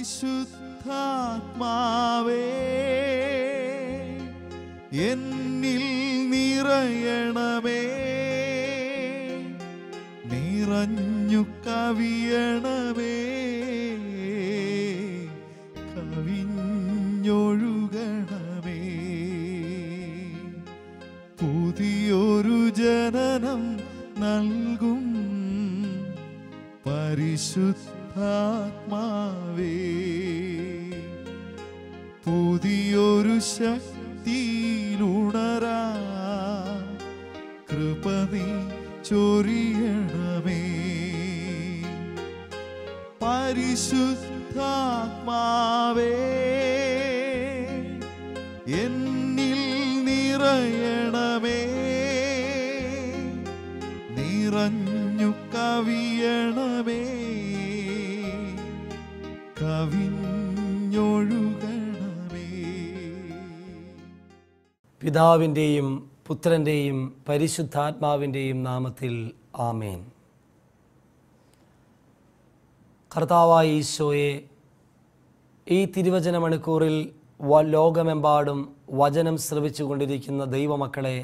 പരിശുദ്ധാത്മാവേ എന്നിൽ നിറയണമേ, നിറഞ്ഞു കവിയണമേ, കവിഞ്ഞൊഴുകണമേ. പുതിയൊരു ജനനം നൽകും പരിശുദ്ധാത്മാവേ, പുതിയൊരു ശക്തിയിലുണരാ കൃപ നീ ചൊരിയണമേ. പരിശുദ്ധാത്മാവേ എന്നിൽ നിറയണമേ, നിറഞ്ഞു കവിയണമേ, കവിഞ്ഞൊഴുകണമേ. പിതാവിൻ്റെയും പുത്രൻ്റെയും പരിശുദ്ധാത്മാവിൻ്റെയും നാമത്തിൽ ആമേൻ. കർത്താവായ ഈശോയെ, ഈ തിരുവചന മണിക്കൂറിൽ ലോകമെമ്പാടും വചനം ശ്രവിച്ചു കൊണ്ടിരിക്കുന്ന ദൈവമക്കളെ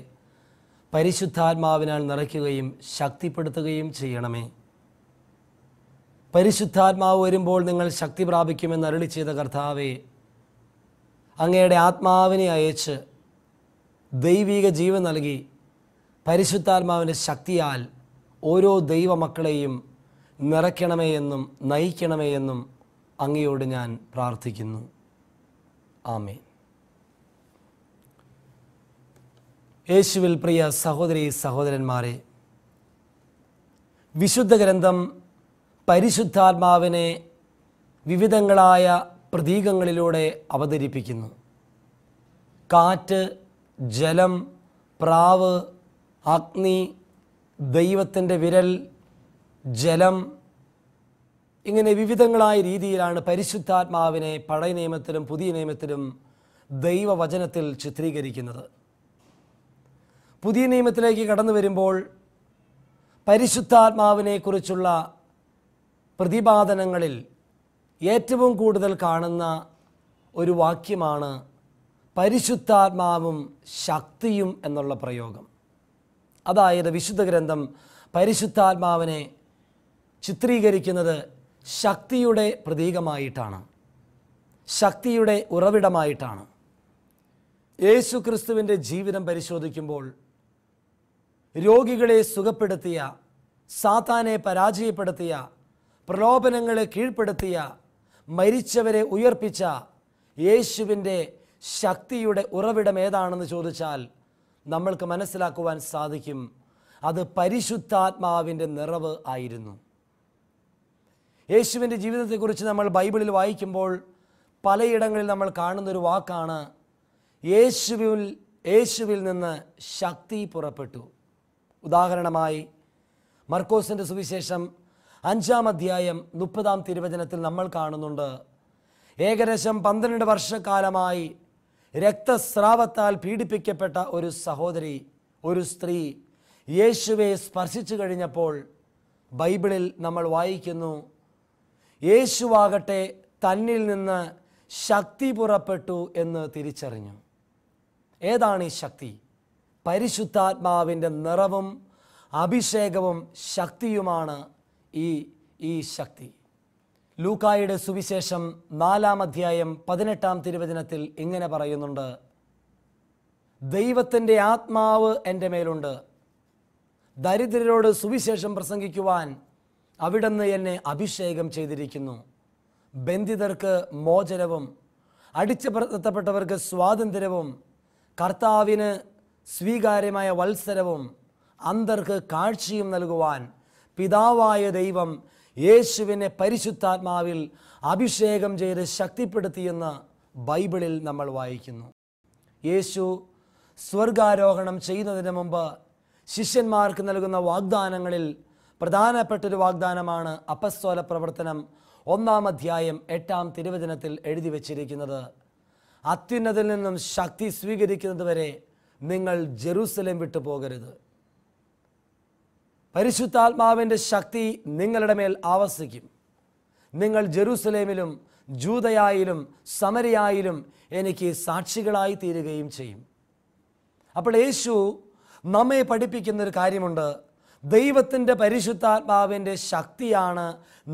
പരിശുദ്ധാത്മാവിനാൽ നിറയ്ക്കുകയും ശക്തിപ്പെടുത്തുകയും ചെയ്യണമേ. പരിശുദ്ധാത്മാവ് വരുമ്പോൾ നിങ്ങൾ ശക്തി പ്രാപിക്കുമെന്ന് അരുളി ചെയ്ത കർത്താവേ, അങ്ങയുടെ ആത്മാവിനെ അയച്ച് ദൈവിക ജീവൻ നൽകി പരിശുദ്ധാത്മാവിൻ്റെ ശക്തിയാൽ ഓരോ ദൈവമക്കളെയും നിറയ്ക്കണമേ എന്നും നയിക്കണമേ എന്നും അങ്ങയോട് ഞാൻ പ്രാർത്ഥിക്കുന്നു. ആമേൻ. യേശുവിൽ പ്രിയ സഹോദരീ സഹോദരന്മാരെ, വിശുദ്ധ ഗ്രന്ഥം പരിശുദ്ധാത്മാവിനെ വിവിധങ്ങളായ പ്രതീകങ്ങളിലൂടെ അവതരിപ്പിക്കുന്നു. കാറ്റ്, ജലം, പ്രാവ്, അഗ്നി, ദൈവത്തിൻ്റെ വിരൽ, ജലം, ഇങ്ങനെ വിവിധങ്ങളായ രീതിയിലാണ് പരിശുദ്ധാത്മാവിനെ പഴയ നിയമത്തിലും പുതിയ നിയമത്തിലും ദൈവവചനത്തിൽ ചിത്രീകരിക്കുന്നത്. പുതിയ നിയമത്തിലേക്ക് കടന്നു വരുമ്പോൾ പരിശുദ്ധാത്മാവിനെക്കുറിച്ചുള്ള പ്രതിപാദനങ്ങളിൽ ഏറ്റവും കൂടുതൽ കാണുന്ന ഒരു വാക്യമാണ് പരിശുദ്ധാത്മാവും ശക്തിയും എന്നുള്ള പ്രയോഗം. അതായത് വിശുദ്ധ ഗ്രന്ഥം പരിശുദ്ധാത്മാവിനെ ചിത്രീകരിക്കുന്നത് ശക്തിയുടെ പ്രതീകമായിട്ടാണ്, ശക്തിയുടെ ഉറവിടമായിട്ടാണ്. യേശു ക്രിസ്തുവിൻ്റെ ജീവിതം പരിശോധിക്കുമ്പോൾ രോഗികളെ സുഖപ്പെടുത്തിയ, സാത്താനെ പരാജയപ്പെടുത്തിയ, പ്രലോഭനങ്ങളെ കീഴ്പ്പെടുത്തിയ, മരിച്ചവരെ ഉയർപ്പിച്ച യേശുവിൻ്റെ ശക്തിയുടെ ഉറവിടം ഏതാണെന്ന് ചോദിച്ചാൽ നമ്മൾക്ക് മനസ്സിലാക്കുവാൻ സാധിക്കും, അത് പരിശുദ്ധാത്മാവിൻ്റെ നിറവ് ആയിരുന്നു. യേശുവിൻ്റെ ജീവിതത്തെക്കുറിച്ച് നമ്മൾ ബൈബിളിൽ വായിക്കുമ്പോൾ പലയിടങ്ങളിൽ നമ്മൾ കാണുന്നൊരു വാക്കാണ് യേശുവിൽ നിന്ന് ശക്തി പുറപ്പെട്ടു. ഉദാഹരണമായി മർക്കോസിൻ്റെ സുവിശേഷം 5-ാം അധ്യായം 30-ാം തിരുവചനത്തിൽ നമ്മൾ കാണുന്നുണ്ട്, ഏകദേശം 12 വർഷക്കാലമായി രക്തസ്രാവത്താൽ പീഡിപ്പിക്കപ്പെട്ട ഒരു സഹോദരി, ഒരു സ്ത്രീ യേശുവെ സ്പർശിച്ചു കഴിഞ്ഞപ്പോൾ ബൈബിളിൽ നമ്മൾ വായിക്കുന്നു, യേശുവാകട്ടെ തന്നിൽ നിന്ന് ശക്തി പുറപ്പെട്ടു എന്ന് തിരിച്ചറിഞ്ഞു. ഏതാണ് ഈ ശക്തി? പരിശുദ്ധാത്മാവിൻ്റെ നിറവും അഭിഷേകവും ശക്തിയുമാണ് ഈ ശക്തി. ലൂക്കായുടെ സുവിശേഷം 4-ാം അധ്യായം 18-ാം തിരുവചനത്തിൽ ഇങ്ങനെ പറയുന്നുണ്ട്, ദൈവത്തിൻ്റെ ആത്മാവ് എൻ്റെ മേലുണ്ട്, ദരിദ്രരോട് സുവിശേഷം പ്രസംഗിക്കുവാൻ അവിടുന്ന് എന്നെ അഭിഷേകം ചെയ്തിരിക്കുന്നു, ബന്ധിതർക്ക് മോചനവും അടിച്ചമർത്തപ്പെട്ടവർക്ക് സ്വാതന്ത്ര്യവും കർത്താവിന് സ്വീകാര്യമായ വത്സരവും അന്ധർക്ക് കാഴ്ചയും നൽകുവാൻ പിതാവായ ദൈവം യേശുവിനെ പരിശുദ്ധാത്മാവിൽ അഭിഷേകം ചെയ്ത് ശക്തിപ്പെടുത്തിയെന്ന് ബൈബിളിൽ നമ്മൾ വായിക്കുന്നു. യേശു സ്വർഗാരോഹണം ചെയ്യുന്നതിന് മുമ്പ് ശിഷ്യന്മാർക്ക് നൽകുന്ന വാഗ്ദാനങ്ങളിൽ പ്രധാനപ്പെട്ടൊരു വാഗ്ദാനമാണ് അപ്പസ്തോല പ്രവർത്തനം 1-ാം അധ്യായം 8-ാം തിരുവചനത്തിൽ എഴുതി വച്ചിരിക്കുന്നത്, അത്യുന്നതിൽ നിന്നും ശക്തി സ്വീകരിക്കുന്നതുവരെ നിങ്ങൾ ജെറൂസലേം വിട്ടു പോകരുത്. പരിശുദ്ധാത്മാവിൻ്റെ ശക്തി നിങ്ങളുടെ മേൽ ആവസിക്കും. നിങ്ങൾ ജെറൂസലേമിലും ജൂദയായാലും സമരയായാലും എനിക്ക് സാക്ഷികളായി തീരുകയും ചെയ്യും. അപ്പോൾ യേശു നമ്മെ പഠിപ്പിക്കുന്നൊരു കാര്യമുണ്ട്. ദൈവത്തിൻ്റെ പരിശുദ്ധാത്മാവിൻ്റെ ശക്തിയാണ്,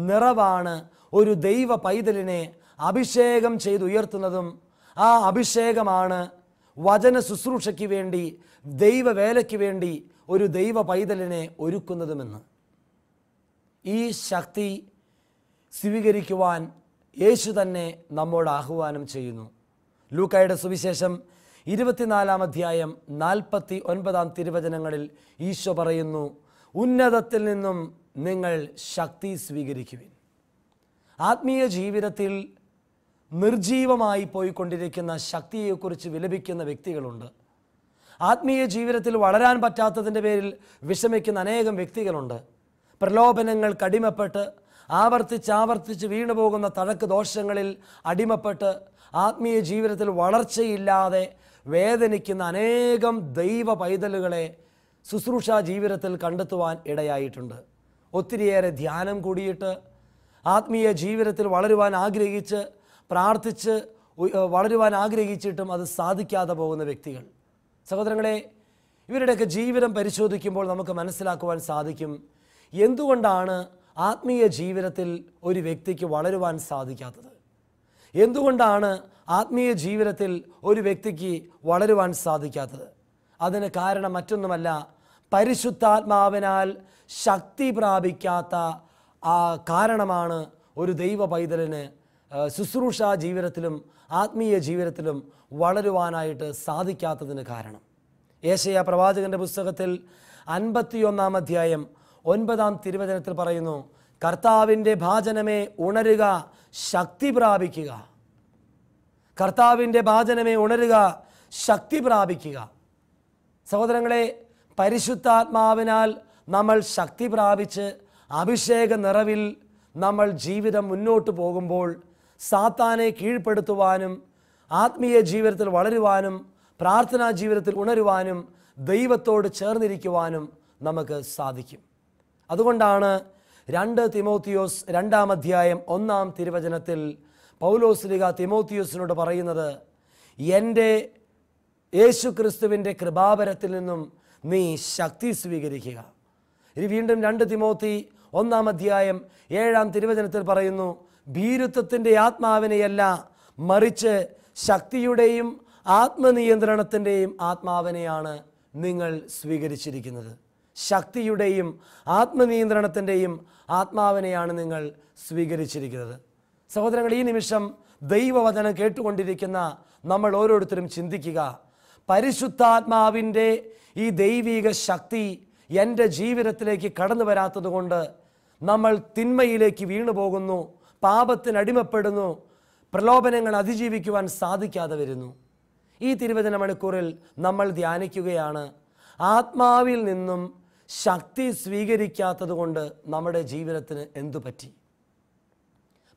നിറവാണ് ഒരു ദൈവ പൈതലിനെ അഭിഷേകം ചെയ്തുയർത്തുന്നതും ആ അഭിഷേകമാണ് വചന ശുശ്രൂഷയ്ക്ക് വേണ്ടി, ദൈവവേലയ്ക്ക് വേണ്ടി ഒരു ദൈവ പൈതലിനെ ഒരുക്കുന്നതുമെന്ന്. ഈ ശക്തി സ്വീകരിക്കുവാൻ യേശു തന്നെ നമ്മോട് ആഹ്വാനം ചെയ്യുന്നു. ലൂക്കായുടെ സുവിശേഷം 24-ാം അധ്യായം 49-ാം തിരുവചനങ്ങളിൽ ഈശോ പറയുന്നു, ഉന്നതത്തിൽ നിന്നും നിങ്ങൾ ശക്തി സ്വീകരിക്കുവിൻ. ആത്മീയ ജീവിതത്തിൽ നിർജീവമായി പോയിക്കൊണ്ടിരിക്കുന്ന ശക്തിയെക്കുറിച്ച് വിലപിക്കുന്ന വ്യക്തികളുണ്ട്. ആത്മീയ ജീവിതത്തിൽ വളരാൻ പറ്റാത്തതിൻ്റെ പേരിൽ വിഷമിക്കുന്ന അനേകം വ്യക്തികളുണ്ട്. പ്രലോഭനങ്ങൾക്ക് അടിമപ്പെട്ട് ആവർത്തിച്ച് വീണുപോകുന്ന തഴക്ക് ദോഷങ്ങളിൽ അടിമപ്പെട്ട് ആത്മീയ ജീവിതത്തിൽ വളർച്ചയില്ലാതെ വേദനിക്കുന്ന അനേകം ദൈവ പൈതലുകളെ ശുശ്രൂഷാ ജീവിതത്തിൽ കണ്ടെത്തുവാൻ ഇടയായിട്ടുണ്ട്. ഒത്തിരിയേറെ ധ്യാനം കൂടിയിട്ട് ആത്മീയ ജീവിതത്തിൽ വളരുവാൻ ആഗ്രഹിച്ച് പ്രാർത്ഥിച്ച് വളരുവാൻ ആഗ്രഹിച്ചിട്ടും അത് സാധിക്കാതെ പോകുന്ന വ്യക്തികൾ. സഹോദരങ്ങളെ, ഇവരുടെയൊക്കെ ജീവിതം പരിശോധിക്കുമ്പോൾ നമുക്ക് മനസ്സിലാക്കുവാൻ സാധിക്കും എന്തുകൊണ്ടാണ് ആത്മീയ ജീവിതത്തിൽ ഒരു വ്യക്തിക്ക് വളരുവാൻ സാധിക്കാത്തത്. എന്തുകൊണ്ടാണ് ആത്മീയ ജീവിതത്തിൽ ഒരു വ്യക്തിക്ക് വളരുവാൻ സാധിക്കാത്തത്? അതിന് കാരണം മറ്റൊന്നുമല്ല, പരിശുദ്ധാത്മാവിനാൽ ശക്തി പ്രാപിക്കാത്ത കാരണമാണ് ഒരു ദൈവ പൈതലിന് ശുശ്രൂഷ ജീവിതത്തിലും ആത്മീയ ജീവിതത്തിലും വളരുവാനായിട്ട് സാധിക്കാത്തതിന് കാരണം. യേശയ്യാ പ്രവാചകൻ്റെ പുസ്തകത്തിൽ 51-ാം അധ്യായം 9-ാം തിരുവചനത്തിൽ പറയുന്നു, കർത്താവിൻ്റെ ഭാജനമേ ഉണരുക, ശക്തി പ്രാപിക്കുക. കർത്താവിൻ്റെ ഭാജനമേ ഉണരുക, ശക്തി പ്രാപിക്കുക. സഹോദരങ്ങളെ, പരിശുദ്ധാത്മാവിനാൽ നമ്മൾ ശക്തി പ്രാപിച്ച് അഭിഷേക നിറവിൽ നമ്മൾ ജീവിതം മുന്നോട്ട് പോകുമ്പോൾ സാത്താനെ കീഴ്പ്പെടുത്തുവാനും ആത്മീയ ജീവിതത്തിൽ വളരുവാനും പ്രാർത്ഥനാ ജീവിതത്തിൽ ഉണരുവാനും ദൈവത്തോട് ചേർന്നിരിക്കുവാനും നമുക്ക് സാധിക്കും. അതുകൊണ്ടാണ് 2 തിമോത്തിയോസ് 2-ാം അധ്യായം 1-ാം തിരുവചനത്തിൽ പൗലോസ്ലീഹ തിമോത്തിയോസിനോട് പറയുന്നത്, എൻ്റെ യേശുക്രിസ്തുവിൻ്റെ കൃപാവരത്തിൽ നിന്നും നീ ശക്തി സ്വീകരിക്കുക. ഇനി വീണ്ടും 2 തിമോത്തി 1-ാം അധ്യായം 7-ാം തിരുവചനത്തിൽ പറയുന്നു, ഭീരുത്വത്തിൻ്റെ ആത്മാവിനെയല്ല, മറിച്ച് ശക്തിയുടെയും ആത്മനിയന്ത്രണത്തിൻ്റെയും ആത്മാവിനെയാണ് നിങ്ങൾ സ്വീകരിച്ചിരിക്കുന്നത്. ശക്തിയുടെയും ആത്മനിയന്ത്രണത്തിൻ്റെയും ആത്മാവിനെയാണ് നിങ്ങൾ സ്വീകരിച്ചിരിക്കുന്നത്. സഹോദരങ്ങൾ, ഈ നിമിഷം ദൈവവചനം കേട്ടുകൊണ്ടിരിക്കുന്ന നമ്മൾ ഓരോരുത്തരും ചിന്തിക്കുക, പരിശുദ്ധാത്മാവിൻ്റെ ഈ ദൈവിക ശക്തി എൻ്റെ ജീവിതത്തിലേക്ക് കടന്നു വരാത്തത് കൊണ്ട് നമ്മൾ തിന്മയിലേക്ക് വീണു പോകുന്നു, പാപത്തിന് അടിമപ്പെടുന്നു, പ്രലോഭനങ്ങൾ അതിജീവിക്കുവാൻ സാധിക്കാതെ വരുന്നു. ഈ തിരുവചന മണിക്കൂറിൽ നമ്മൾ ധ്യാനിക്കുകയാണ്, ആത്മാവിൽ നിന്നും ശക്തി സ്വീകരിക്കാത്തത് കൊണ്ട് നമ്മുടെ ജീവിതത്തിന് എന്തു പറ്റി?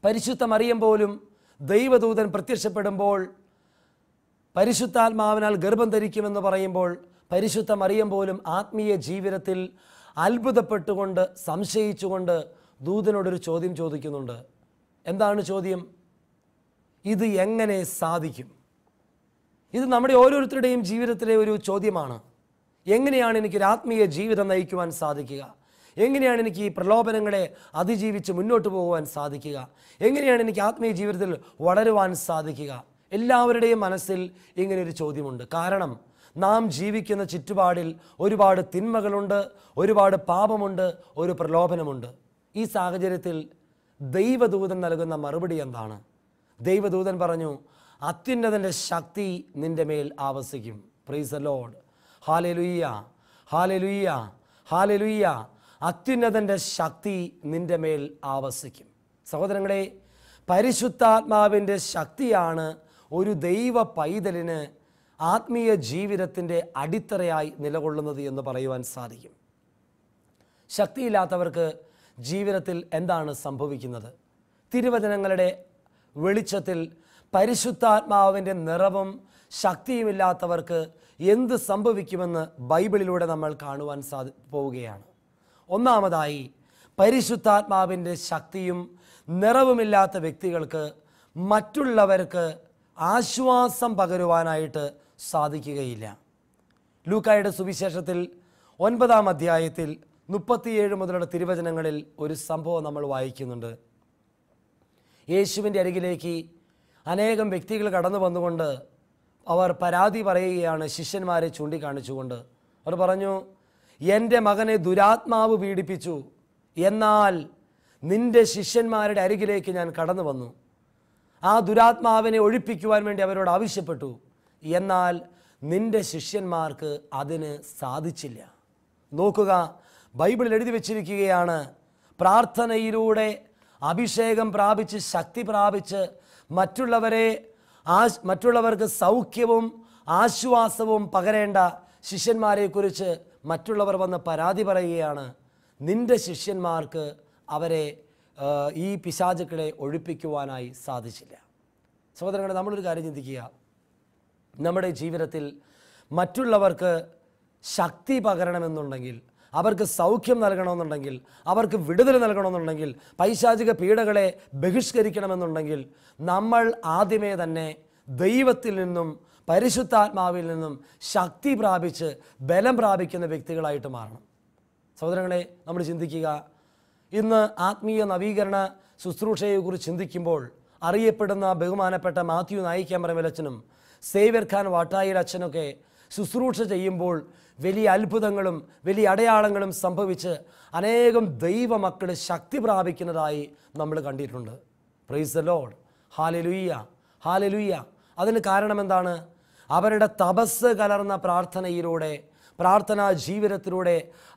പരിശുദ്ധ മറിയം പോലും ദൈവദൂതൻ പ്രത്യക്ഷപ്പെടുമ്പോൾ പരിശുദ്ധാത്മാവിനാൽ ഗർഭം ധരിക്കുമെന്ന് പറയുമ്പോൾ പരിശുദ്ധ മറിയം പോലും ആത്മീയ ജീവിതത്തിൽ അത്ഭുതപ്പെട്ടുകൊണ്ട് സംശയിച്ചുകൊണ്ട് ദൂതനോടൊരു ചോദ്യം ചോദിക്കുന്നുണ്ട്. എന്താണ് ചോദ്യം? ഇത് എങ്ങനെ സാധിക്കും? ഇത് നമ്മുടെ ഓരോരുത്തരുടെയും ജീവിതത്തിലെ ഒരു ചോദ്യമാണ്. എങ്ങനെയാണ് എനിക്കൊരു ആത്മീയ ജീവിതം നയിക്കുവാൻ സാധിക്കുക? എങ്ങനെയാണ് എനിക്ക് ഈ പ്രലോഭനങ്ങളെ അതിജീവിച്ച് മുന്നോട്ട് പോകുവാൻ സാധിക്കുക? എങ്ങനെയാണ് എനിക്ക് ആത്മീയ ജീവിതത്തിൽ വളരുവാൻ സാധിക്കുക? എല്ലാവരുടെയും മനസ്സിൽ ഇങ്ങനെയൊരു ചോദ്യമുണ്ട്. കാരണം നാം ജീവിക്കുന്ന ചുറ്റുപാടിൽ ഒരുപാട് തിന്മകളുണ്ട്, ഒരുപാട് പാപമുണ്ട്, ഒരു പ്രലോഭനമുണ്ട്. ഈ സാഹചര്യത്തിൽ ദൈവദൂതൻ നൽകുന്ന മറുപടി എന്താണ്? ദൈവദൂതൻ പറഞ്ഞു, അത്യുന്നതൻ്റെ ശക്തി നിൻ്റെ മേൽ ആവസിക്കും. Praise the Lord. Hallelujah, hallelujah, hallelujah. അത്യുന്നതൻ്റെ ശക്തി നിൻ്റെ മേൽ ആവസിക്കും. സഹോദരങ്ങളെ, പരിശുദ്ധാത്മാവിൻ്റെ ശക്തിയാണ് ഒരു ദൈവ പൈതലിന് ആത്മീയ ജീവിതത്തിൻ്റെ അടിത്തറയായി നിലകൊള്ളുന്നത് എന്ന് പറയുവാൻ സാധിക്കും. ശക്തിയില്ലാത്തവർക്ക് ജീവിതത്തിൽ എന്താണ് സംഭവിക്കുന്നത്? തിരുവചനങ്ങളുടെ വെളിച്ചത്തിൽ പരിശുദ്ധാത്മാവിൻ്റെ നിറവും ശക്തിയുമില്ലാത്തവർക്ക് എന്ത് സംഭവിക്കുമെന്ന് ബൈബിളിലൂടെ നമ്മൾ കാണുവാൻ പോവുകയാണ്. ഒന്നാമതായി, പരിശുദ്ധാത്മാവിൻ്റെ ശക്തിയും നിറവുമില്ലാത്ത വ്യക്തികൾക്ക് മറ്റുള്ളവർക്ക് ആശ്വാസം പകരുവാനായിട്ട് സാധിക്കുകയില്ല. ലൂക്കായുടെ സുവിശേഷത്തിൽ 9-ാം അധ്യായത്തിൽ 37 മുതലുള്ള തിരുവചനങ്ങളിൽ ഒരു സംഭവം നമ്മൾ വായിക്കുന്നുണ്ട്. യേശുവിൻ്റെ അരികിലേക്ക് അനേകം വ്യക്തികൾ കടന്നു വന്നുകൊണ്ട് അവർ പരാതി പറയുകയാണ്, ശിഷ്യന്മാരെ ചൂണ്ടിക്കാണിച്ചുകൊണ്ട്. അവർ പറഞ്ഞു, എൻ്റെ മകനെ ദുരാത്മാവ് പീഡിപ്പിച്ചു, എന്നാൽ നിൻ്റെ ശിഷ്യന്മാരുടെ അരികിലേക്ക് ഞാൻ കടന്നു വന്നു. ആ ദുരാത്മാവിനെ ഒഴിപ്പിക്കുവാൻ വേണ്ടി അവരോട് ആവശ്യപ്പെട്ടു, എന്നാൽ നിൻ്റെ ശിഷ്യന്മാർക്ക് അതിന് സാധിച്ചില്ല. നോക്കുക, ബൈബിളിൽ എഴുതി വച്ചിരിക്കുകയാണ്, പ്രാർത്ഥനയിലൂടെ അഭിഷേകം പ്രാപിച്ച് ശക്തി പ്രാപിച്ച് മറ്റുള്ളവർക്ക് സൗഖ്യവും ആശ്വാസവും പകരേണ്ട ശിഷ്യന്മാരെക്കുറിച്ച് മറ്റുള്ളവർ വന്ന് പരാതി പറയുകയാണ്, നിൻ്റെ ശിഷ്യന്മാർക്ക് അവരെ ഈ പിശാചുക്കളെ ഒഴിപ്പിക്കുവാനായി സാധിച്ചില്ല. സഹോദരങ്ങളെ, നമ്മളൊരു കാര്യം ചിന്തിക്കുക. നമ്മുടെ ജീവിതത്തിൽ മറ്റുള്ളവർക്ക് ശക്തി പകരണമെന്നുണ്ടെങ്കിൽ, അവർക്ക് സൗഖ്യം നൽകണമെന്നുണ്ടെങ്കിൽ, അവർക്ക് വിടുതൽ നൽകണമെന്നുണ്ടെങ്കിൽ, പൈശാചിക പീഡകളെ ബഹിഷ്കരിക്കണമെന്നുണ്ടെങ്കിൽ നമ്മൾ ആദ്യമേ തന്നെ ദൈവത്തിൽ നിന്നും പരിശുദ്ധാത്മാവിൽ നിന്നും ശക്തി പ്രാപിച്ച് ബലം പ്രാപിക്കുന്ന വ്യക്തികളായിട്ട് മാറണം. സഹോദരങ്ങളെ, നമ്മൾ ചിന്തിക്കുക, ഇന്ന് ആത്മീയ നവീകരണ ശുശ്രൂഷയെക്കുറിച്ച് ചിന്തിക്കുമ്പോൾ അറിയപ്പെടുന്ന ബഹുമാനപ്പെട്ട മാത്യു നായിക്കാമറമേലച്ഛനും സേവ്യർ ഖാൻ വാട്ടായിൽ അച്ഛനൊക്കെ ശുശ്രൂഷ ചെയ്യുമ്പോൾ വലിയ അത്ഭുതങ്ങളും വലിയ അടയാളങ്ങളും സംഭവിച്ച് അനേകം ദൈവമക്കൾ ശക്തി പ്രാപിക്കുന്നതായി നമ്മൾ കണ്ടിട്ടുണ്ട്. Price the Lord. Hallelujah, hallelujah. അതിന് കാരണം എന്താണ്? അവരുടെ തപസ് കലർന്ന പ്രാർത്ഥനയിലൂടെ, പ്രാർത്ഥനാ ജീവിതത്തിലൂടെ,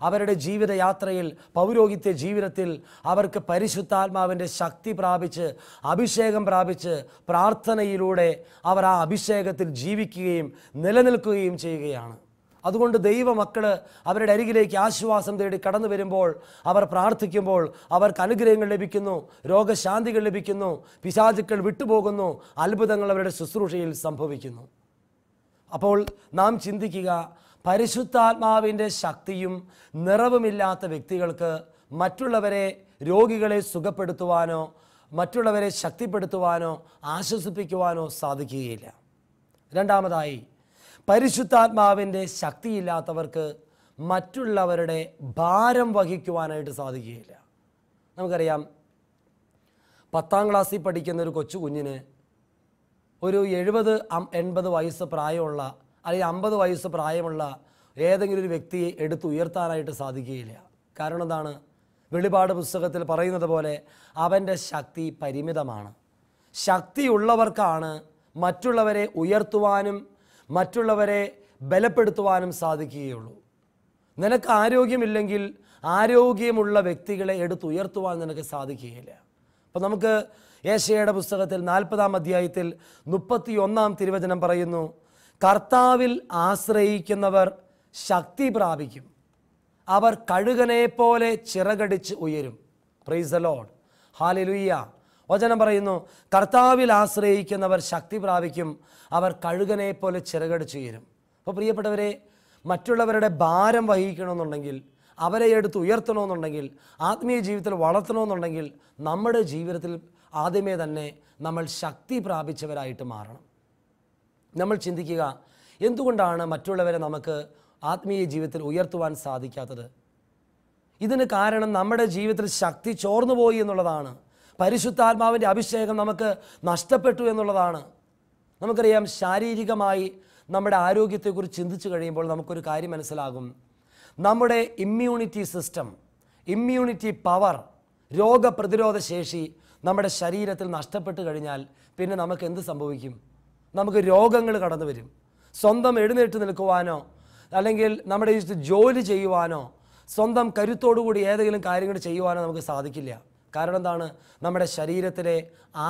അവരുടെ ജീവിതയാത്രയിൽ, പൗരോഹിത്യ ജീവിതത്തിൽ അവർക്ക് പരിശുദ്ധാത്മാവിൻ്റെ ശക്തി പ്രാപിച്ച് അഭിഷേകം പ്രാപിച്ച് പ്രാർത്ഥനയിലൂടെ അവർ ആ അഭിഷേകത്തിൽ ജീവിക്കുകയും നിലനിൽക്കുകയും ചെയ്യുകയാണ്. അതുകൊണ്ട് ദൈവമക്കൾ അവരുടെ അരികിലേക്ക് ആശ്വാസം തേടി കടന്നു വരുമ്പോൾ, അവർ പ്രാർത്ഥിക്കുമ്പോൾ അവർക്ക് അനുഗ്രഹങ്ങൾ ലഭിക്കുന്നു, രോഗശാന്തികൾ ലഭിക്കുന്നു, പിശാചുക്കൾ വിട്ടുപോകുന്നു, അത്ഭുതങ്ങൾ അവരുടെ ശുശ്രൂഷയിൽ സംഭവിക്കുന്നു. അപ്പോൾ നാം ചിന്തിക്കുക, പരിശുദ്ധാത്മാവിൻ്റെ ശക്തിയും നിറവുമില്ലാത്ത വ്യക്തികൾക്ക് മറ്റുള്ളവരെ, രോഗികളെ സുഖപ്പെടുത്തുവാനോ മറ്റുള്ളവരെ ശക്തിപ്പെടുത്തുവാനോ ആശ്വസിപ്പിക്കുവാനോ സാധിക്കുകയില്ല. രണ്ടാമതായി, പരിശുദ്ധാത്മാവിൻ്റെ ശക്തിയില്ലാത്തവർക്ക് മറ്റുള്ളവരുടെ ഭാരം വഹിക്കുവാനായിട്ട് സാധിക്കുകയില്ല. നമുക്കറിയാം, 10ാം ക്ലാസ്സിൽ പഠിക്കുന്ന ഒരു കൊച്ചു കുഞ്ഞിന് ഒരു 70-80 വയസ്സ് പ്രായമുള്ള അല്ലെങ്കിൽ 50 വയസ്സ് പ്രായമുള്ള ഏതെങ്കിലും ഒരു വ്യക്തിയെ എടുത്തുയർത്താനായിട്ട് സാധിക്കുകയില്ല. കാരണം എന്താണ്? വെളിപാട് പുസ്തകത്തിൽ പറയുന്നത് പോലെ അവൻ്റെ ശക്തി പരിമിതമാണ്. ശക്തിയുള്ളവർക്കാണ് മറ്റുള്ളവരെ ഉയർത്തുവാനും മറ്റുള്ളവരെ ബലപ്പെടുത്തുവാനും സാധിക്കുകയുള്ളൂ. നിനക്ക് ആരോഗ്യമില്ലെങ്കിൽ ആരോഗ്യമുള്ള വ്യക്തികളെ എടുത്തുയർത്തുവാൻ നിനക്ക് സാധിക്കുകയില്ല. അപ്പോൾ നമുക്ക് യേശയ്യായുടെ പുസ്തകത്തിൽ 40-ാം അധ്യായത്തിൽ 31-ാം തിരുവചനം പറയുന്നു, കർത്താവിൽ ആശ്രയിക്കുന്നവർ ശക്തി പ്രാപിക്കും, അവർ കഴുകനെ പോലെ ചിറകടിച്ച് ഉയരും. Price the Lord. ഹല്ലേലൂയ. വചനം പറയുന്നു, കർത്താവിൽ ആശ്രയിക്കുന്നവർ ശക്തി പ്രാപിക്കും, അവർ കഴുകനെ പോലെ ചിറകടിച്ച് ഉയരും. അപ്പോൾ പ്രിയപ്പെട്ടവരെ, മറ്റുള്ളവരുടെ ഭാരം വഹിക്കണമെന്നുണ്ടെങ്കിൽ, അവരെ എടുത്ത് ഉയർത്തണമെന്നുണ്ടെങ്കിൽ, ആത്മീയ ജീവിതത്തിൽ വളർത്തണമെന്നുണ്ടെങ്കിൽ നമ്മുടെ ജീവിതത്തിൽ ആദ്യമേ തന്നെ നമ്മൾ ശക്തി പ്രാപിച്ചവരായിട്ട് മാറണം. നമ്മൾ ചിന്തിക്കുക, എന്തുകൊണ്ടാണ് മറ്റുള്ളവരെ നമുക്ക് ആത്മീയ ജീവിതത്തിൽ ഉയർത്തുവാൻ സാധിക്കാത്തത്? ഇതിന് കാരണം നമ്മുടെ ജീവിതത്തിൽ ശക്തി ചോർന്നുപോയി എന്നുള്ളതാണ്. പരിശുദ്ധാത്മാവിൻ്റെ അഭിഷേകം നമുക്ക് നഷ്ടപ്പെട്ടു എന്നുള്ളതാണ്. നമുക്കറിയാം, ശാരീരികമായി നമ്മുടെ ആരോഗ്യത്തെക്കുറിച്ച് ചിന്തിച്ചു കഴിയുമ്പോൾ നമുക്കൊരു കാര്യം മനസ്സിലാകും. നമ്മുടെ ഇമ്മ്യൂണിറ്റി സിസ്റ്റം, ഇമ്മ്യൂണിറ്റി പവർ, രോഗപ്രതിരോധ ശേഷി നമ്മുടെ ശരീരത്തിൽ നഷ്ടപ്പെട്ട് കഴിഞ്ഞാൽ പിന്നെ നമുക്ക് എന്ത് സംഭവിക്കും? നമുക്ക് രോഗങ്ങൾ കടന്നു വരും. സ്വന്തം എഴുന്നേറ്റ് നിൽക്കുവാനോ അല്ലെങ്കിൽ നമ്മുടെ ജോലി ചെയ്യുവാനോ സ്വന്തം കരുത്തോടുകൂടി ഏതെങ്കിലും കാര്യങ്ങൾ ചെയ്യുവാനോ നമുക്ക് സാധിക്കില്ല. കാരണം എന്താണ്? നമ്മുടെ ശരീരത്തിലെ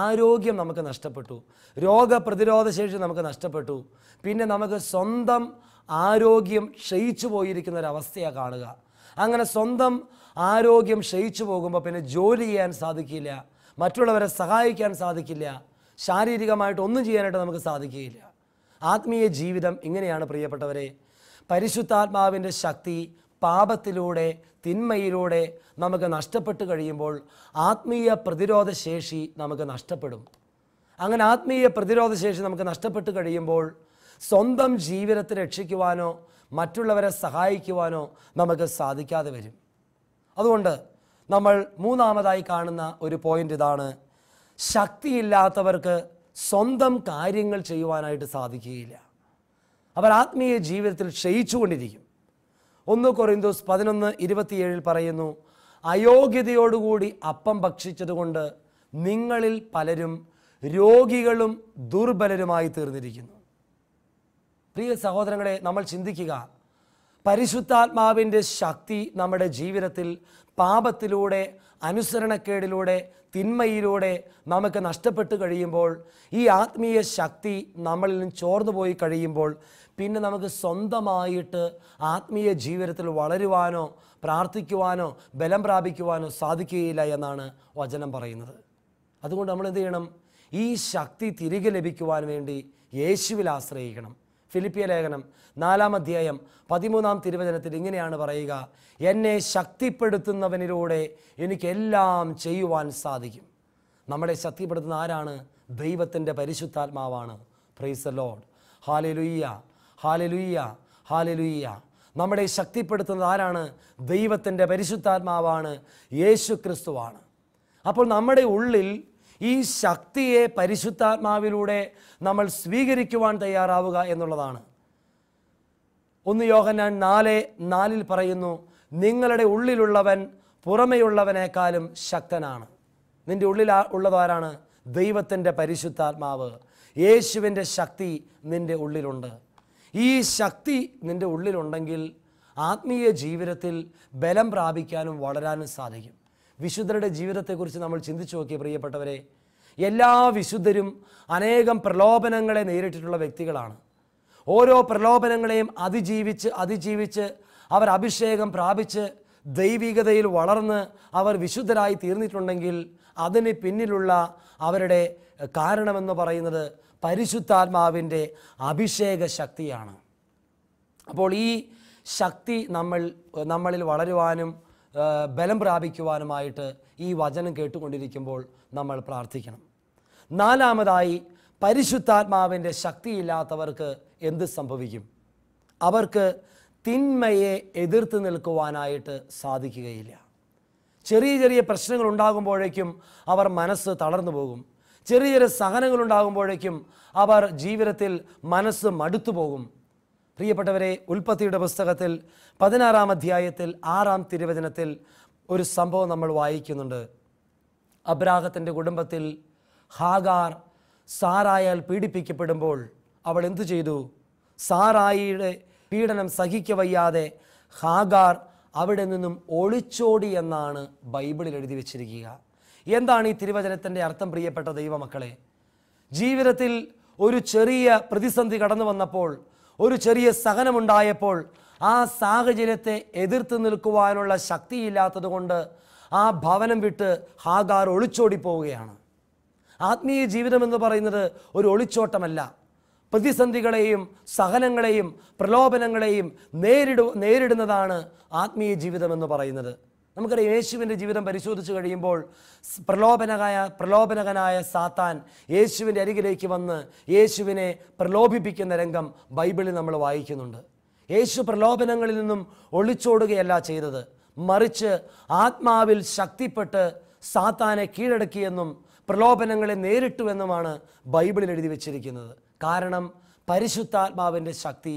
ആരോഗ്യം നമുക്ക് നഷ്ടപ്പെട്ടു, രോഗപ്രതിരോധ ശേഷി നമുക്ക് നഷ്ടപ്പെട്ടു. പിന്നെ നമുക്ക് സ്വന്തം ആരോഗ്യം ക്ഷയിച്ചു പോയിരിക്കുന്ന ഒരവസ്ഥയാണ് കാണുക. അങ്ങനെ സ്വന്തം ആരോഗ്യം ക്ഷയിച്ചു പോകുമ്പോൾ പിന്നെ ജോലി ചെയ്യാൻ സാധിക്കില്ല, മറ്റുള്ളവരെ സഹായിക്കാൻ സാധിക്കില്ല, ശാരീരികമായിട്ട് ഒന്നും ചെയ്യാനായിട്ട് നമുക്ക് സാധിക്കുകയില്ല. ആത്മീയ ജീവിതം ഇങ്ങനെയാണ് പ്രിയപ്പെട്ടവരെ. പരിശുദ്ധാത്മാവിൻ്റെ ശക്തി പാപത്തിലൂടെ, തിന്മയിലൂടെ നമുക്ക് നഷ്ടപ്പെട്ട് കഴിയുമ്പോൾ ആത്മീയ പ്രതിരോധ ശേഷി നമുക്ക് നഷ്ടപ്പെടും. അങ്ങനെ ആത്മീയ പ്രതിരോധശേഷി നമുക്ക് നഷ്ടപ്പെട്ട് കഴിയുമ്പോൾ സ്വന്തം ജീവിതത്തെ രക്ഷിക്കുവാനോ മറ്റുള്ളവരെ സഹായിക്കുവാനോ നമുക്ക് സാധിക്കാതെ വരും. അതുകൊണ്ട് നമ്മൾ മൂന്നാമതായി കാണുന്ന ഒരു പോയിന്റ് ഇതാണ്: ശക്തിയില്ലാത്തവർക്ക് സ്വന്തം കാര്യങ്ങൾ ചെയ്യുവാനായിട്ട് സാധിക്കുകയില്ല. അവർ ആത്മീയ ജീവിതത്തിൽ ക്ഷയിച്ചുകൊണ്ടിരിക്കും. 1 കൊരിന്തോസ് 11:27 പറയുന്നു, അയോഗ്യതയോടുകൂടി അപ്പം ഭക്ഷിച്ചതുകൊണ്ട് നിങ്ങളിൽ പലരും രോഗികളും ദുർബലരുമായി തീർന്നിരിക്കുന്നു. പ്രിയ സഹോദരങ്ങളെ, നമ്മൾ ചിന്തിക്കുക, പരിശുദ്ധാത്മാവിൻ്റെ ശക്തി നമ്മുടെ ജീവിതത്തിൽ പാപത്തിലൂടെ, അനുസരണക്കേടിലൂടെ, തിന്മയിലൂടെ നമുക്ക് നഷ്ടപ്പെട്ട് കഴിയുമ്പോൾ, ഈ ആത്മീയ ശക്തി നമ്മളിൽ നിന്ന് ചോർന്നു പോയി കഴിയുമ്പോൾ പിന്നെ നമുക്ക് സ്വന്തമായിട്ട് ആത്മീയ ജീവിതത്തിൽ വളരുവാനോ പ്രാർത്ഥിക്കുവാനോ ബലം പ്രാപിക്കുവാനോ സാധിക്കുകയില്ല എന്നാണ് വചനം പറയുന്നത്. അതുകൊണ്ട് നമ്മൾ എന്ത് ചെയ്യണം? ഈ ശക്തി തിരികെ ലഭിക്കുവാൻ വേണ്ടി യേശുവിൽ ആശ്രയിക്കണം. ഫിലിപ്പിയ ലേഖനം 4-ാം അധ്യായം 13-ാം തിരുവചനത്തിൽ ഇങ്ങനെയാണ് പറയുക: എന്നെ ശക്തിപ്പെടുത്തുന്നവനിലൂടെ എനിക്കെല്ലാം ചെയ്യുവാൻ സാധിക്കും. നമ്മളെ ശക്തിപ്പെടുത്തുന്ന ആരാണ്? ദൈവത്തിൻ്റെ പരിശുദ്ധാത്മാവാണ്. Price the Lord. Hallelujah, hallelujah, hallelujah. നമ്മളെ ശക്തിപ്പെടുത്തുന്നത് ആരാണ്? ദൈവത്തിൻ്റെ പരിശുദ്ധാത്മാവാണ്, യേശു ക്രിസ്തുവാണ്. അപ്പോൾ നമ്മുടെ ഉള്ളിൽ ഈ ശക്തിയെ പരിശുദ്ധാത്മാവിലൂടെ നമ്മൾ സ്വീകരിക്കുവാൻ തയ്യാറാവുക എന്നുള്ളതാണ്. 1 യോഹന്നാൻ 4:4 പറയുന്നു, നിങ്ങളുടെ ഉള്ളിലുള്ളവൻ പുറമെയുള്ളവനേക്കാളും ശക്തനാണ്. നിൻ്റെ ഉള്ളിൽ ഉള്ളതാരാണ്? ദൈവത്തിൻ്റെ പരിശുദ്ധാത്മാവ്. യേശുവിൻ്റെ ശക്തി നിൻ്റെ ഉള്ളിലുണ്ട്. ഈ ശക്തി നിൻ്റെ ഉള്ളിലുണ്ടെങ്കിൽ ആത്മീയ ജീവിതത്തിൽ ബലം പ്രാപിക്കാനും വളരാനും സാധിക്കും. വിശുദ്ധരുടെ ജീവിതത്തെക്കുറിച്ച് നമ്മൾ ചിന്തിച്ചു നോക്കിയ പ്രിയപ്പെട്ടവരെ, എല്ലാ വിശുദ്ധരും അനേകം പ്രലോഭനങ്ങളെ നേരിട്ടിട്ടുള്ള വ്യക്തികളാണ്. ഓരോ പ്രലോഭനങ്ങളെയും അതിജീവിച്ച് അവർ അഭിഷേകം പ്രാപിച്ച് ദൈവികതയിൽ വളർന്ന് അവർ വിശുദ്ധരായി തീർന്നിട്ടുണ്ടെങ്കിൽ അതിന് പിന്നിലുള്ള അവരുടെ കാരണമെന്ന് പറയുന്നത് പരിശുദ്ധാത്മാവിൻ്റെ അഭിഷേക ശക്തിയാണ്. അപ്പോൾ ഈ ശക്തി നമ്മളിൽ വളരുവാനും ബലം പ്രാപിക്കുവാനുമായിട്ട് ഈ വചനം കേട്ടുകൊണ്ടിരിക്കുമ്പോൾ നമ്മൾ പ്രാർത്ഥിക്കണം. 4-ാമതായി, പരിശുദ്ധാത്മാവിൻ്റെ ശക്തിയില്ലാത്തവർക്ക് എന്ത് സംഭവിക്കും? അവർക്ക് തിന്മയെ എതിർത്ത് നിൽക്കുവാനായിട്ട് സാധിക്കുകയില്ല. ചെറിയ ചെറിയ പ്രശ്നങ്ങൾ ഉണ്ടാകുമ്പോഴേക്കും അവർ മനസ്സ് തളർന്നു പോകും. ചെറിയ ചെറിയ സഹനങ്ങളുണ്ടാകുമ്പോഴേക്കും അവർ ജീവിതത്തിൽ മനസ്സ് മടുത്തു പോകും. പ്രിയപ്പെട്ടവരെ, ഉൽപ്പത്തിയുടെ പുസ്തകത്തിൽ 16-ാം അധ്യായത്തിൽ 6-ാം തിരുവചനത്തിൽ ഒരു സംഭവം നമ്മൾ വായിക്കുന്നുണ്ട്. അബ്രാഹത്തിൻ്റെ കുടുംബത്തിൽ ഹാഗാർ സാറായാൽ പീഡിപ്പിക്കപ്പെടുമ്പോൾ അവൾ എന്തു ചെയ്തു? സാറായിയുടെ പീഡനം സഹിക്കവയ്യാതെ ഹാഗാർ അവിടെ നിന്നും ഒളിച്ചോടി എന്നാണ് ബൈബിളിൽ എഴുതി വച്ചിരിക്കുക. എന്താണ് ഈ തിരുവചനത്തിൻ്റെ അർത്ഥം? പ്രിയപ്പെട്ട ദൈവമക്കളെ, ജീവിതത്തിൽ ഒരു ചെറിയ പ്രതിസന്ധി കടന്നു വന്നപ്പോൾ, ഒരു ചെറിയ സഹനമുണ്ടായപ്പോൾ ആ സാഹചര്യത്തെ എതിർത്ത് നിൽക്കുവാനുള്ള ശക്തിയില്ലാത്തത് കൊണ്ട് ആ ഭവനം വിട്ട് ഹാഗാർ ഒളിച്ചോടി പോവുകയാണ്. ആത്മീയ ജീവിതം എന്ന് പറയുന്നത് ഒരു ഒളിച്ചോട്ടമല്ല. പ്രതിസന്ധികളെയും സഹനങ്ങളെയും പ്രലോഭനങ്ങളെയും നേരിടുന്നതാണ് ആത്മീയ ജീവിതം എന്ന് പറയുന്നത്. നമുക്കറിയാം, യേശുവിൻ്റെ ജീവിതം പരിശോധിച്ച് കഴിയുമ്പോൾ പ്രലോഭനകനായ സാത്താൻ യേശുവിൻ്റെ അരികിലേക്ക് വന്ന് യേശുവിനെ പ്രലോഭിപ്പിക്കുന്ന രംഗം ബൈബിളിൽ നമ്മൾ വായിക്കുന്നുണ്ട്. യേശു പ്രലോഭനങ്ങളിൽ നിന്നും ഒളിച്ചോടുകയല്ല ചെയ്തത്, മറിച്ച് ആത്മാവിൽ ശക്തിപ്പെട്ട് സാത്താനെ കീഴടക്കിയെന്നും പ്രലോഭനങ്ങളെ നേരിട്ടുവെന്നുമാണ് ബൈബിളിൽ എഴുതി വച്ചിരിക്കുന്നത്. കാരണം പരിശുദ്ധാത്മാവിൻ്റെ ശക്തി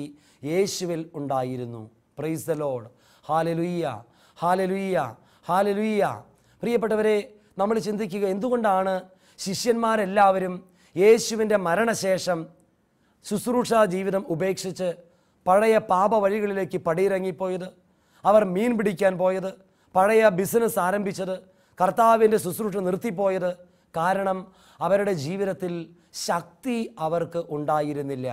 യേശുവിൽ ഉണ്ടായിരുന്നു. Price the Lord. Hallelujah, hallelujah, hallelujah. പ്രിയപ്പെട്ടവരെ, നമ്മൾ ചിന്തിക്കുക, എന്തുകൊണ്ടാണ് ശിഷ്യന്മാരെല്ലാവരും യേശുവിൻ്റെ മരണശേഷം ശുശ്രൂഷാ ജീവിതം ഉപേക്ഷിച്ച് പഴയ പാപ വഴികളിലേക്ക് പടിയിറങ്ങിപ്പോയത്? അവർ മീൻ പിടിക്കാൻ പോയത്, പഴയ ബിസിനസ് ആരംഭിച്ചത്, കർത്താവിൻ്റെ ശുശ്രൂഷ നിർത്തിപ്പോയത്? കാരണം അവരുടെ ജീവിതത്തിൽ ശക്തി അവർക്ക് ഉണ്ടായിരുന്നില്ല.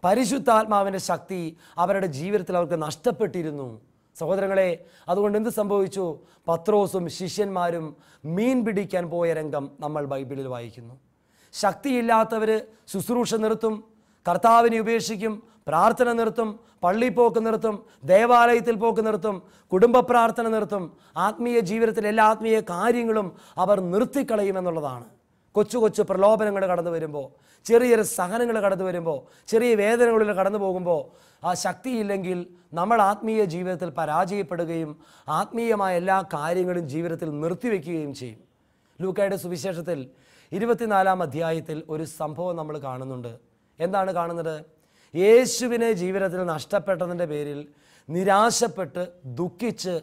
പരിശുദ്ധാത്മാവിൻ്റെ ശക്തി അവരുടെ ജീവിതത്തിൽ അവർക്ക് നഷ്ടപ്പെട്ടിരുന്നു. സഹോദരങ്ങളെ, അതുകൊണ്ട് എന്ത് സംഭവിച്ചു? പത്രോസും ശിഷ്യന്മാരും മീൻ പിടിക്കാൻ പോയ രംഗം നമ്മൾ ബൈബിളിൽ വായിക്കുന്നു. ശക്തിയില്ലാത്തവർ ശുശ്രൂഷ നിർത്തും, കർത്താവിനെ ഉപേക്ഷിക്കും, പ്രാർത്ഥന നിർത്തും, പള്ളിപ്പോക്ക് നിർത്തും, ദേവാലയത്തിൽ പോക്ക് നിർത്തും, കുടുംബ പ്രാർത്ഥന നിർത്തും, ആത്മീയ ജീവിതത്തിലെ എല്ലാ ആത്മീയ കാര്യങ്ങളും അവർ നിർത്തിക്കളയുമെന്നുള്ളതാണ്. കൊച്ചു കൊച്ചു പ്രലോഭനങ്ങൾ കടന്നു വരുമ്പോൾ, ചെറിയൊരു സഹനങ്ങൾ കടന്നു വരുമ്പോൾ, ചെറിയ വേദനകളിൽ കടന്നു പോകുമ്പോൾ ആ ശക്തിയില്ലെങ്കിൽ നമ്മൾ ആത്മീയ ജീവിതത്തിൽ പരാജയപ്പെടുകയും ആത്മീയമായ എല്ലാ കാര്യങ്ങളും ജീവിതത്തിൽ നിർത്തിവെക്കുകയും ചെയ്യും. ലൂക്കായുടെ സുവിശേഷത്തിൽ 24-ാം അധ്യായത്തിൽ ഒരു സംഭവം നമ്മൾ കാണുന്നുണ്ട്. എന്താണ് കാണുന്നത്? യേശുവിനെ ജീവിതത്തിൽ നഷ്ടപ്പെട്ടതിൻ്റെ പേരിൽ നിരാശപ്പെട്ട് ദുഃഖിച്ച്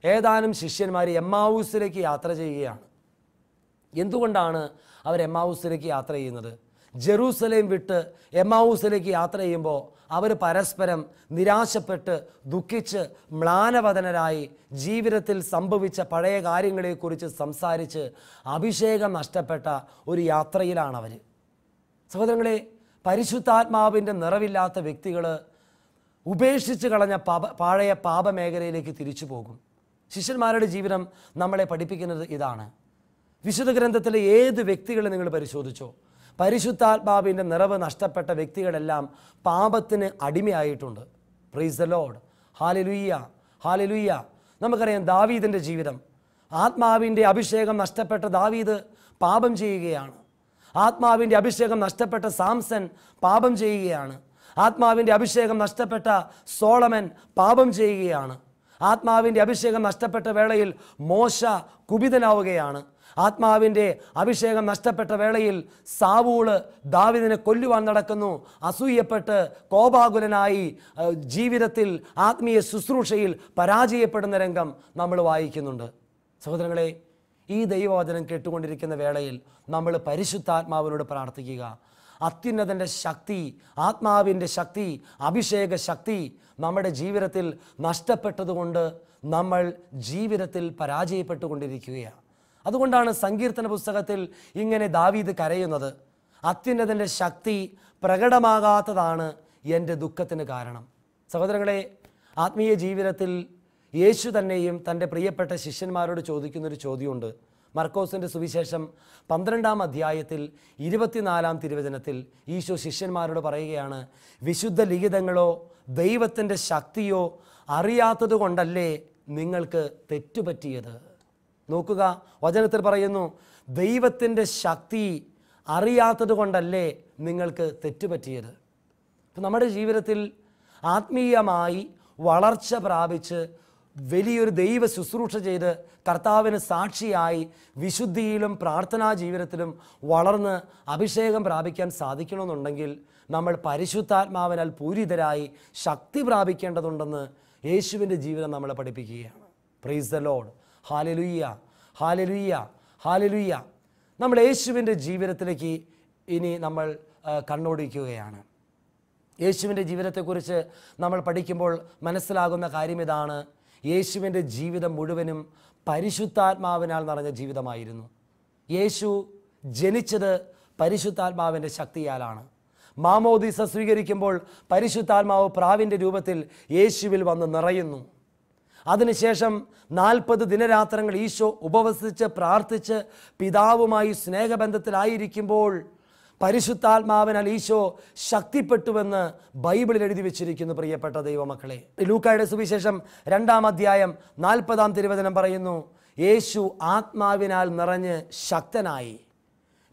ഏതാനും ശിഷ്യന്മാർ എമ്മാവൂസിലേക്ക് യാത്ര ചെയ്യുകയാണ്. എന്തുകൊണ്ടാണ് അവർ എമ്മാവൂസിലേക്ക് യാത്ര ചെയ്യുന്നത്? ജെറൂസലേം വിട്ട് എമ്മാവൂസിലേക്ക് യാത്ര ചെയ്യുമ്പോൾ അവർ പരസ്പരം നിരാശപ്പെട്ട് ദുഃഖിച്ച് മ്ലാനവദനരായി ജീവിതത്തിൽ സംഭവിച്ച പഴയ കാര്യങ്ങളെക്കുറിച്ച് സംസാരിച്ച് അഭിഷേകം നഷ്ടപ്പെട്ട ഒരു യാത്രയിലാണവർ. സഹോദരങ്ങളെ, പരിശുദ്ധാത്മാവിൻ്റെ നിറവില്ലാത്ത വ്യക്തികൾ ഉപേക്ഷിച്ച് കളഞ്ഞ പഴയ പാപമേഖലയിലേക്ക് തിരിച്ചു പോകും. ശിഷ്യന്മാരുടെ ജീവിതം നമ്മളെ പഠിപ്പിക്കുന്നത് ഇതാണ്. വിശുദ്ധ ഗ്രന്ഥത്തിലെ ഏത് വ്യക്തികളെ നിങ്ങൾ പരിശോധിച്ചോ, പരിശുദ്ധാത്മാവിൻ്റെ നിറവ് നഷ്ടപ്പെട്ട വ്യക്തികളെല്ലാം പാപത്തിന് അടിമയായിട്ടുണ്ട്. Praise the Lord. Hallelujah, hallelujah. നമുക്കറിയാം ദാവീദിൻ്റെ ജീവിതം. ആത്മാവിൻ്റെ അഭിഷേകം നഷ്ടപ്പെട്ട ദാവീദ് പാപം ചെയ്യുകയാണ്. ആത്മാവിൻ്റെ അഭിഷേകം നഷ്ടപ്പെട്ട സാംസൺ പാപം ചെയ്യുകയാണ്. ആത്മാവിൻ്റെ അഭിഷേകം നഷ്ടപ്പെട്ട സോളമൻ പാപം ചെയ്യുകയാണ്. ആത്മാവിൻ്റെ അഭിഷേകം നഷ്ടപ്പെട്ട വേളയിൽ മോശ കുപിതനാവുകയാണ്. ആത്മാവിൻ്റെ അഭിഷേകം നഷ്ടപ്പെട്ട വേളയിൽ സാവൂള് ദാവീദിനെ കൊല്ലുവാൻ നടക്കുന്നു. അസൂയപ്പെട്ട് കോപാകുലനായി ജീവിതത്തിൽ ആത്മീയ ശുശ്രൂഷയിൽ പരാജയപ്പെടുന്ന രംഗം നമ്മൾ വായിക്കുന്നുണ്ട്. സഹോദരങ്ങളെ, ഈ ദൈവവചനം കേട്ടുകൊണ്ടിരിക്കുന്ന വേളയിൽ നമ്മൾ പരിശുദ്ധാത്മാവിനോട് പ്രാർത്ഥിക്കുക. അത്യുന്നതൻ്റെ ശക്തി, ആത്മാവിൻ്റെ ശക്തി, അഭിഷേക ശക്തി നമ്മുടെ ജീവിതത്തിൽ നഷ്ടപ്പെട്ടതുകൊണ്ട് നമ്മൾ ജീവിതത്തിൽ പരാജയപ്പെട്ടുകൊണ്ടിരിക്കുകയാണ്. അതുകൊണ്ടാണ് സങ്കീർത്തന പുസ്തകത്തിൽ ഇങ്ങനെ ദാവീദ് കരയുന്നത്. അത്യുന്നതൻ്റെ ശക്തി പ്രകടമാകാത്തതാണ് എൻ്റെ ദുഃഖത്തിന് കാരണം. സഹോദരങ്ങളെ, ആത്മീയ ജീവിതത്തിൽ യേശു തന്നെയും തൻ്റെ പ്രിയപ്പെട്ട ശിഷ്യന്മാരോട് ചോദിക്കുന്നൊരു ചോദ്യമുണ്ട്. മർക്കോസിൻ്റെ സുവിശേഷം 12-ാം അധ്യായത്തിൽ 24-ാം തിരുവചനത്തിൽ ഈശോ ശിഷ്യന്മാരോട് പറയുകയാണ്, വിശുദ്ധ ലിഖിതങ്ങളോ ദൈവത്തിൻ്റെ ശക്തിയോ അറിയാത്തത് കൊണ്ടല്ലേ നിങ്ങൾക്ക് തെറ്റുപറ്റിയത്. നോക്കുക, വചനത്തിൽ പറയുന്നു, ദൈവത്തിൻ്റെ ശക്തി അറിയാത്തത് കൊണ്ടല്ലേ നിങ്ങൾക്ക് തെറ്റുപറ്റിയത്. അപ്പം നമ്മുടെ ജീവിതത്തിൽ ആത്മീയമായി വളർച്ച പ്രാപിച്ച് വലിയൊരു ദൈവ ശുശ്രൂഷ ചെയ്ത് കർത്താവിന് സാക്ഷിയായി വിശുദ്ധിയിലും പ്രാർത്ഥനാ ജീവിതത്തിലും വളർന്ന് അഭിഷേകം പ്രാപിക്കാൻ സാധിക്കണമെന്നുണ്ടെങ്കിൽ നമ്മൾ പരിശുദ്ധാത്മാവിനാൽ പൂരിതരായി ശക്തി പ്രാപിക്കേണ്ടതുണ്ടെന്ന് യേശുവിൻ്റെ ജീവിതം നമ്മളെ പഠിപ്പിക്കുകയാണ്. Price the Lord. Hallelujah, hallelujah, hallelujah. നമ്മൾ യേശുവിൻ്റെ ജീവിതത്തിലേക്ക് ഇനി നമ്മൾ കണ്ണോടിക്കുകയാണ്. യേശുവിൻ്റെ ജീവിതത്തെക്കുറിച്ച് നമ്മൾ പഠിക്കുമ്പോൾ മനസ്സിലാകുന്ന കാര്യം ഇതാണ്. യേശുവിൻ്റെ ജീവിതം മുഴുവനും പരിശുദ്ധാത്മാവിനാൽ നിറഞ്ഞ ജീവിതമായിരുന്നു. യേശു ജനിച്ചത് പരിശുദ്ധാത്മാവിൻ്റെ ശക്തിയാലാണ്. മാമോദീസ സ്വീകരിക്കുമ്പോൾ പരിശുദ്ധാത്മാവ് പ്രാവിൻ്റെ രൂപത്തിൽ യേശുവിൽ വന്ന് നിറയുന്നു. അതിനുശേഷം 40 ദിനരാത്രങ്ങൾ ഈശോ ഉപവസിച്ച് പ്രാർത്ഥിച്ച് പിതാവുമായി സ്നേഹബന്ധത്തിലായിരിക്കുമ്പോൾ പരിശുദ്ധാത്മാവിനാൽ ഈശോ ശക്തിപ്പെട്ടുവെന്ന് ബൈബിളിൽ എഴുതി വെച്ചിരിക്കുന്നു. പ്രിയപ്പെട്ട ദൈവമക്കളെ, ലൂക്കായുടെ സുവിശേഷം 2-ാം അധ്യായം 40-ാം തിരുവചനം പറയുന്നു, യേശു ആത്മാവിനാൽ നിറഞ്ഞ് ശക്തനായി.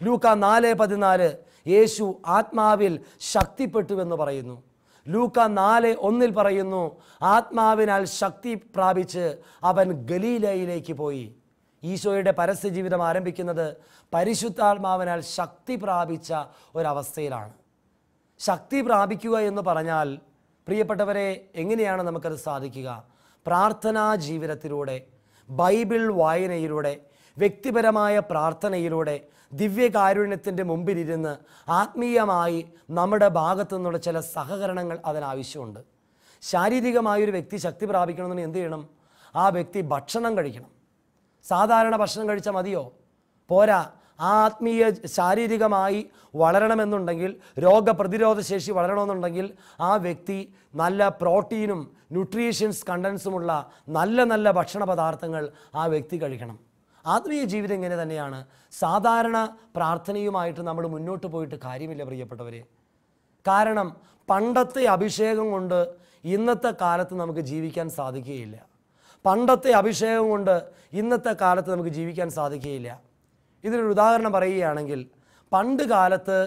ലൂക്ക 4:14 യേശു ആത്മാവിൽ ശക്തിപ്പെട്ടുവെന്ന് പറയുന്നു. ലൂക്ക 4:1 പറയുന്നു, ആത്മാവിനാൽ ശക്തി പ്രാപിച്ച് അവൻ ഗലീലയിലേക്ക് പോയി. ഈശോയുടെ പരസ്യ ജീവിതം ആരംഭിക്കുന്നത് പരിശുദ്ധാത്മാവിനാൽ ശക്തി പ്രാപിച്ച ഒരവസ്ഥയിലാണ്. ശക്തി പ്രാപിക്കുക എന്ന് പറഞ്ഞാൽ പ്രിയപ്പെട്ടവരെ എങ്ങനെയാണ് നമുക്കത് സാധിക്കുക? പ്രാർത്ഥനാ ജീവിതത്തിലൂടെ, ബൈബിൾ വായനയിലൂടെ, വ്യക്തിപരമായ പ്രാർത്ഥനയിലൂടെ, ദിവ്യകാരുണ്യത്തിൻ്റെ മുമ്പിലിരുന്ന് ആത്മീയമായി നമ്മുടെ ഭാഗത്തു നിന്നുള്ള ചില സഹകരണങ്ങൾ അതിനാവശ്യമുണ്ട്. ശാരീരികമായൊരു വ്യക്തി ശക്തി പ്രാപിക്കണമെന്ന് എന്ത് ചെയ്യണം? ആ വ്യക്തി ഭക്ഷണം കഴിക്കണം. സാധാരണ ഭക്ഷണം കഴിച്ചാൽ മതിയോ? പോരാ. ആത്മീയ ശാരീരികമായി വളരണമെന്നുണ്ടെങ്കിൽ, രോഗപ്രതിരോധ ശേഷി വളരണമെന്നുണ്ടെങ്കിൽ ആ വ്യക്തി നല്ല പ്രോട്ടീനും ന്യൂട്രീഷ്യൻസ് കണ്ടൻസുമുള്ള നല്ല നല്ല ഭക്ഷണ പദാർത്ഥങ്ങൾ ആ വ്യക്തി കഴിക്കണം. ആത്മീയ ജീവിതം ഇങ്ങനെ തന്നെയാണ്. സാധാരണ പ്രാർത്ഥനയുമായിട്ട് നമ്മൾ മുന്നോട്ട് പോയിട്ട് കാര്യമില്ല പ്രിയപ്പെട്ടവരെ. കാരണം പണ്ടത്തെ അഭിഷേകം കൊണ്ട് ഇന്നത്തെ കാലത്ത് നമുക്ക് ജീവിക്കാൻ സാധിക്കുകയില്ല. പണ്ടത്തെ അഭിഷേകം കൊണ്ട് ഇന്നത്തെ കാലത്ത് നമുക്ക് ജീവിക്കാൻ സാധിക്കുകയില്ല. ഇതിനൊരു ഉദാഹരണം പറയുകയാണെങ്കിൽ, പണ്ട് കാലത്ത്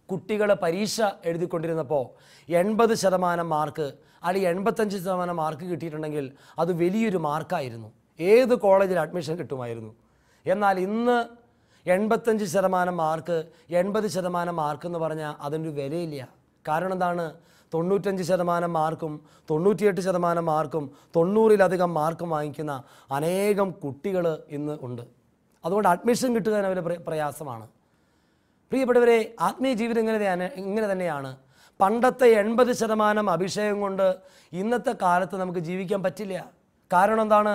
കുട്ടികൾ പരീക്ഷ എഴുതിക്കൊണ്ടിരുന്നപ്പോൾ 80% മാർക്ക് അല്ലെങ്കിൽ 85% മാർക്ക് കിട്ടിയിട്ടുണ്ടെങ്കിൽ അത് വലിയൊരു മാർക്കായിരുന്നു. ഏത് കോളേജിൽ അഡ്മിഷൻ കിട്ടുമായിരുന്നു. എന്നാൽ ഇന്ന് 85% മാർക്ക്, 80% മാർക്ക് എന്ന് പറഞ്ഞാൽ അതിനൊരു വിലയില്ല. കാരണം എന്താണ്? 95% മാർക്കും 98% മാർക്കും 90-ലധികം മാർക്കും വാങ്ങിക്കുന്ന അനേകം കുട്ടികൾ ഇന്ന് ഉണ്ട്. അതുകൊണ്ട് അഡ്മിഷൻ കിട്ടുക ഒരു പ്രയാസമാണ്. പ്രിയപ്പെട്ടവരെ, ആത്മീയ ജീവിതം ഇങ്ങനെ തന്നെയാണ്. പണ്ടത്തെ 80% അഭിഷേകം കൊണ്ട് ഇന്നത്തെ കാലത്ത് നമുക്ക് ജീവിക്കാൻ പറ്റില്ല. കാരണം എന്താണ്?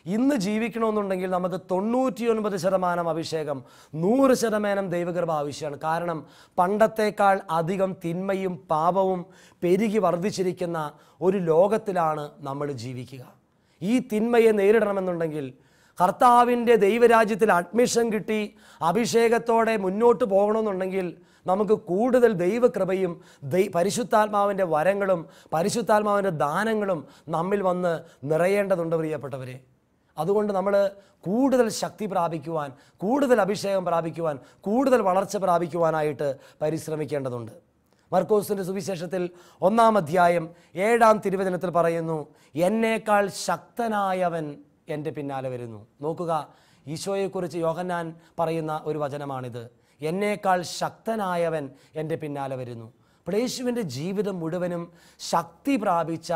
ഇന്ന് ജീവിക്കണമെന്നുണ്ടെങ്കിൽ നമുക്ക് 99% അഭിഷേകം, 100% ദൈവകൃപ ആവശ്യമാണ്. കാരണം പണ്ടത്തേക്കാൾ അധികം തിന്മയും പാപവും പെരുകി വർദ്ധിച്ചിരിക്കുന്ന ഒരു ലോകത്തിലാണ് നമ്മൾ ജീവിക്കുക. ഈ തിന്മയെ നേരിടണമെന്നുണ്ടെങ്കിൽ, കർത്താവിൻ്റെ ദൈവരാജ്യത്തിൽ അഡ്മിഷൻ കിട്ടി അഭിഷേകത്തോടെ മുന്നോട്ട് പോകണമെന്നുണ്ടെങ്കിൽ നമുക്ക് കൂടുതൽ ദൈവകൃപയും പരിശുദ്ധാത്മാവിൻ്റെ വരങ്ങളും പരിശുദ്ധാത്മാവിൻ്റെ ദാനങ്ങളും നമ്മിൽ വന്ന് നിറയേണ്ടതുണ്ട് പ്രിയപ്പെട്ടവരെ. അതുകൊണ്ട് നമ്മൾ കൂടുതൽ ശക്തി പ്രാപിക്കുവാൻ, കൂടുതൽ അഭിഷേകം പ്രാപിക്കുവാൻ, കൂടുതൽ വളർച്ച പ്രാപിക്കുവാനായിട്ട് പരിശ്രമിക്കേണ്ടതുണ്ട്. മർക്കോസിൻ്റെ സുവിശേഷത്തിൽ 1-ാം അധ്യായം 7-ാം തിരുവചനത്തിൽ പറയുന്നു, എന്നേക്കാൾ ശക്തനായവൻ എൻ്റെ പിന്നാലെ വരുന്നു. നോക്കുക, ഈശോയെക്കുറിച്ച് യോഹന്നാൻ പറയുന്ന ഒരു വചനമാണിത്. എന്നേക്കാൾ ശക്തനായവൻ എൻ്റെ പിന്നാലെ വരുന്നു. അപ്പോൾ യേശുവിൻ്റെ ജീവിതം മുഴുവനും ശക്തി പ്രാപിച്ച,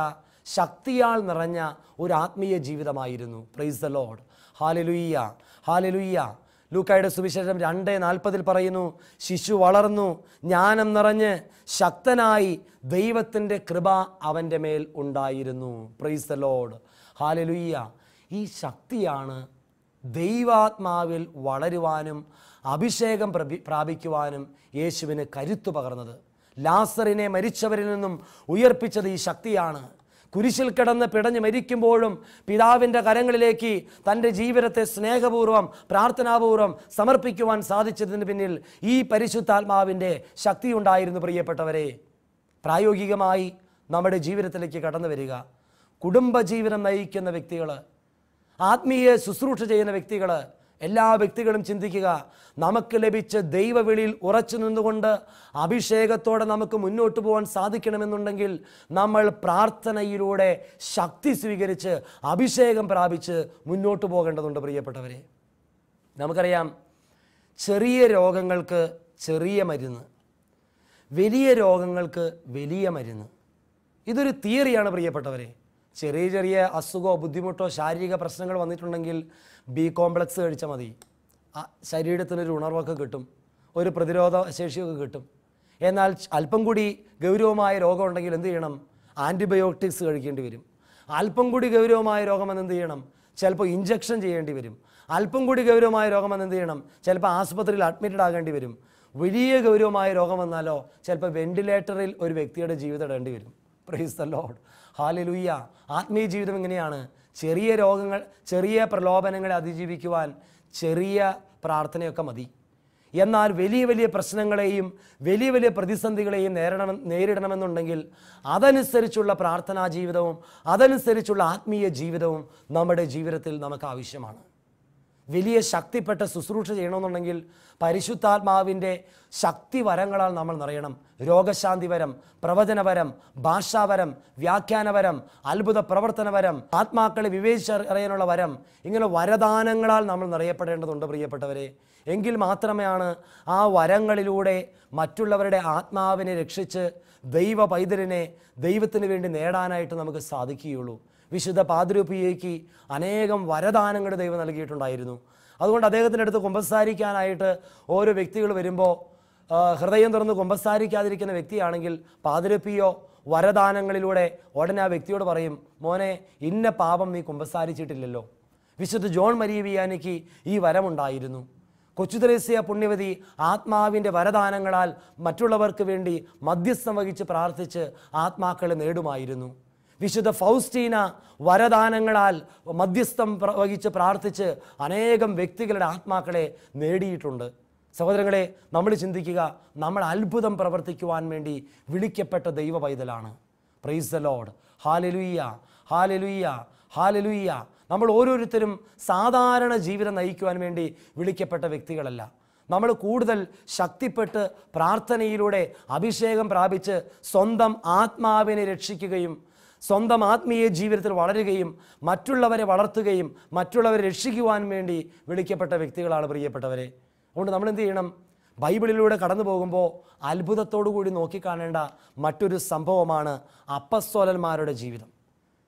ശക്തിയാൽ നിറഞ്ഞ ഒരു ആത്മീയ ജീവിതമായിരുന്നു. Praise the Lord. Hallelujah, hallelujah. ലൂക്കായുടെ സുവിശേഷം 2:40 പറയുന്നു, ശിശു വളർന്നു, ജ്ഞാനം നിറഞ്ഞ് ശക്തനായി, ദൈവത്തിൻ്റെ കൃപ അവൻ്റെ മേൽ ഉണ്ടായിരുന്നു. Price the Lord. ഹല്ലേലൂയ. ഈ ശക്തിയാണ് ദൈവാത്മാവിൽ വളരുവാനും അഭിഷേകം പ്രാപിക്കുവാനും യേശുവിന് കരുത്തു പകർന്നത്. ലാസറിനെ മരിച്ചവരിൽ നിന്നും ഉയർപ്പിച്ചത് ഈ ശക്തിയാണ്. കുരിശിൽ കിടന്ന് പിടഞ്ഞ് മരിക്കുമ്പോഴും പിതാവിൻ്റെ കരങ്ങളിലേക്ക് തൻ്റെ ജീവിതത്തെ സ്നേഹപൂർവ്വം പ്രാർത്ഥനാപൂർവ്വം സമർപ്പിക്കുവാൻ സാധിച്ചതിന് പിന്നിൽ ഈ പരിശുദ്ധാത്മാവിൻ്റെ ശക്തി ഉണ്ടായിരുന്നു. പ്രിയപ്പെട്ടവരെ, പ്രായോഗികമായി നമ്മുടെ ജീവിതത്തിലേക്ക് കടന്നു വരിക. കുടുംബജീവിതം നയിക്കുന്ന വ്യക്തികൾ, ആത്മീയ ശുശ്രൂഷ ചെയ്യുന്ന വ്യക്തികൾ, എല്ലാ വ്യക്തികളും ചിന്തിക്കുക, നമുക്ക് ലഭിച്ച ദൈവവിളിയിൽ ഉറച്ചു നിന്നുകൊണ്ട് അഭിഷേകത്തോടെ നമുക്ക് മുന്നോട്ട് പോകാൻ സാധിക്കണമെന്നുണ്ടെങ്കിൽ നമ്മൾ പ്രാർത്ഥനയിലൂടെ ശക്തി സ്വീകരിച്ച് അഭിഷേകം പ്രാപിച്ച് മുന്നോട്ട് പോകേണ്ടതുണ്ട്. പ്രിയപ്പെട്ടവരെ, നമുക്കറിയാം, ചെറിയ രോഗങ്ങൾക്ക് ചെറിയ മരുന്ന്, വലിയ രോഗങ്ങൾക്ക് വലിയ മരുന്ന്. ഇതൊരു തിയറിയാണ് പ്രിയപ്പെട്ടവരെ. ചെറിയ ചെറിയ അസുഖമോ ബുദ്ധിമുട്ടോ ശാരീരിക പ്രശ്നങ്ങൾ വന്നിട്ടുണ്ടെങ്കിൽ ബി കോംപ്ലക്സ് കഴിച്ചാൽ മതി. ശരീരത്തിനൊരു ഉണർവൊക്കെ കിട്ടും, ഒരു പ്രതിരോധ ശേഷിയൊക്കെ കിട്ടും. എന്നാൽ അല്പം കൂടി ഗൗരവമായ രോഗം ഉണ്ടെങ്കിൽ എന്ത് ചെയ്യണം? ആൻറ്റിബയോട്ടിക്സ് കഴിക്കേണ്ടി വരും. അല്പം കൂടി ഗൗരവമായ രോഗമെന്ന് എന്ത് ചെയ്യണം? ചിലപ്പോൾ ഇഞ്ചക്ഷൻ ചെയ്യേണ്ടി വരും. അല്പം കൂടി ഗൗരവമായ രോഗമെന്ന് എന്ത് ചെയ്യണം? ചിലപ്പോൾ ആസ്പത്രിയിൽ അഡ്മിറ്റഡ് ആകേണ്ടി വരും. വലിയ ഗൗരവമായ രോഗം വന്നാലോ ചിലപ്പോൾ വെന്റിലേറ്ററിൽ ഒരു വ്യക്തിയുടെ ജീവിതം ഇടേണ്ടി വരും. Price the Lord. ഹല്ലേലൂയ. ആത്മീയ ജീവിതം എങ്ങനെയാണ്? ചെറിയ രോഗങ്ങൾ, ചെറിയ പ്രലോഭനങ്ങളെ അതിജീവിക്കുവാൻ ചെറിയ പ്രാർത്ഥനയൊക്കെ മതി. എന്നാൽ വലിയ വലിയ പ്രശ്നങ്ങളെയും വലിയ വലിയ പ്രതിസന്ധികളെയും നേരിടണമെന്നുണ്ടെങ്കിൽ അതനുസരിച്ചുള്ള പ്രാർത്ഥനാ ജീവിതവും അതനുസരിച്ചുള്ള ആത്മീയ ജീവിതവും നമ്മുടെ ജീവിതത്തിൽ നമുക്ക് ആവശ്യമാണ്. വലിയ ശക്തിപ്പെട്ട ശുശ്രൂഷ ചെയ്യണമെന്നുണ്ടെങ്കിൽ പരിശുദ്ധാത്മാവിൻ്റെ ശക്തി വരങ്ങളാൽ നമ്മൾ നിറയണം. രോഗശാന്തിവരം, പ്രവചനവരം, ഭാഷാവരം, വ്യാഖ്യാനവരം, അത്ഭുത പ്രവർത്തനവരം, ആത്മാക്കളെ വിവേചിച്ചറിയാനുള്ള വരം, ഇങ്ങനെ വരദാനങ്ങളാൽ നമ്മൾ നിറയപ്പെടേണ്ടതുണ്ട് പ്രിയപ്പെട്ടവരെ. എങ്കിൽ മാത്രമാണ് ആ വരങ്ങളിലൂടെ മറ്റുള്ളവരുടെ ആത്മാവിനെ രക്ഷിച്ച് ദൈവ പൈതലിനെ ദൈവത്തിന് വേണ്ടി നേടാനായിട്ട് നമുക്ക് സാധിക്കുകയുള്ളൂ. വിശുദ്ധ പാദ്രിയോപ്പിയയ്ക്ക് അനേകം വരദാനങ്ങൾ ദൈവം നൽകിയിട്ടുണ്ടായിരുന്നു. അതുകൊണ്ട് അദ്ദേഹത്തിൻ്റെ അടുത്ത് കുമ്പസാരിക്കാനായിട്ട് ഓരോ വ്യക്തികൾ വരുമ്പോൾ ഹൃദയം തുറന്ന് കുമ്പസാരിക്കാതിരിക്കുന്ന വ്യക്തിയാണെങ്കിൽ പാദ്രിയോപ്പിയോ വരദാനങ്ങളിലൂടെ ഉടനെ ആ വ്യക്തിയോട് പറയും, മോനെ, ഇന്ന പാപം നീ കുമ്പസാരിച്ചിട്ടില്ലല്ലോ. വിശുദ്ധ ജോൺ മരിയ വിയാനിക്ക് ഈ വരമുണ്ടായിരുന്നു. കൊച്ചു ത്രേസ്യ പുണ്യവതി ആത്മാവിൻ്റെ വരദാനങ്ങളാൽ മറ്റുള്ളവർക്ക് വേണ്ടി മധ്യസ്ഥം വഹിച്ച് പ്രാർത്ഥിച്ച് ആത്മാക്കളെ നേടുമായിരുന്നു. വിശുദ്ധ ഫൗസ്റ്റീന വരദാനങ്ങളാൽ മധ്യസ്ഥം വഹിച്ച് പ്രാർത്ഥിച്ച് അനേകം വ്യക്തികളുടെ ആത്മാക്കളെ നേടിയിട്ടുണ്ട്. സഹോദരങ്ങളെ, നമ്മൾ ചിന്തിക്കുക, നമ്മൾ അത്ഭുതം പ്രവർത്തിക്കുവാൻ വേണ്ടി വിളിക്കപ്പെട്ട ദൈവ പൈതലാണ്. Praise the Lord. Hallelujah, hallelujah, hallelujah. നമ്മൾ ഓരോരുത്തരും സാധാരണ ജീവിതം നയിക്കുവാൻ വേണ്ടി വിളിക്കപ്പെട്ട വ്യക്തികളല്ല. നമ്മൾ കൂടുതൽ ശക്തിപ്പെട്ട് പ്രാർത്ഥനയിലൂടെ അഭിഷേകം പ്രാപിച്ച് സ്വന്തം ആത്മാവിനെ രക്ഷിക്കുകയും സ്വന്തം ആത്മീയ ജീവിതത്തിൽ വളരുകയും മറ്റുള്ളവരെ വളർത്തുകയും മറ്റുള്ളവരെ രക്ഷിക്കുവാൻ വേണ്ടി വിളിക്കപ്പെട്ട വ്യക്തികളാണ് പ്രിയപ്പെട്ടവരെ. അതുകൊണ്ട് നമ്മൾ എന്ത് ചെയ്യണം? ബൈബിളിലൂടെ കടന്നു പോകുമ്പോൾ അത്ഭുതത്തോടു കൂടി നോക്കിക്കാണേണ്ട മറ്റൊരു സംഭവമാണ് അപ്പസ്തോലന്മാരുടെ ജീവിതം.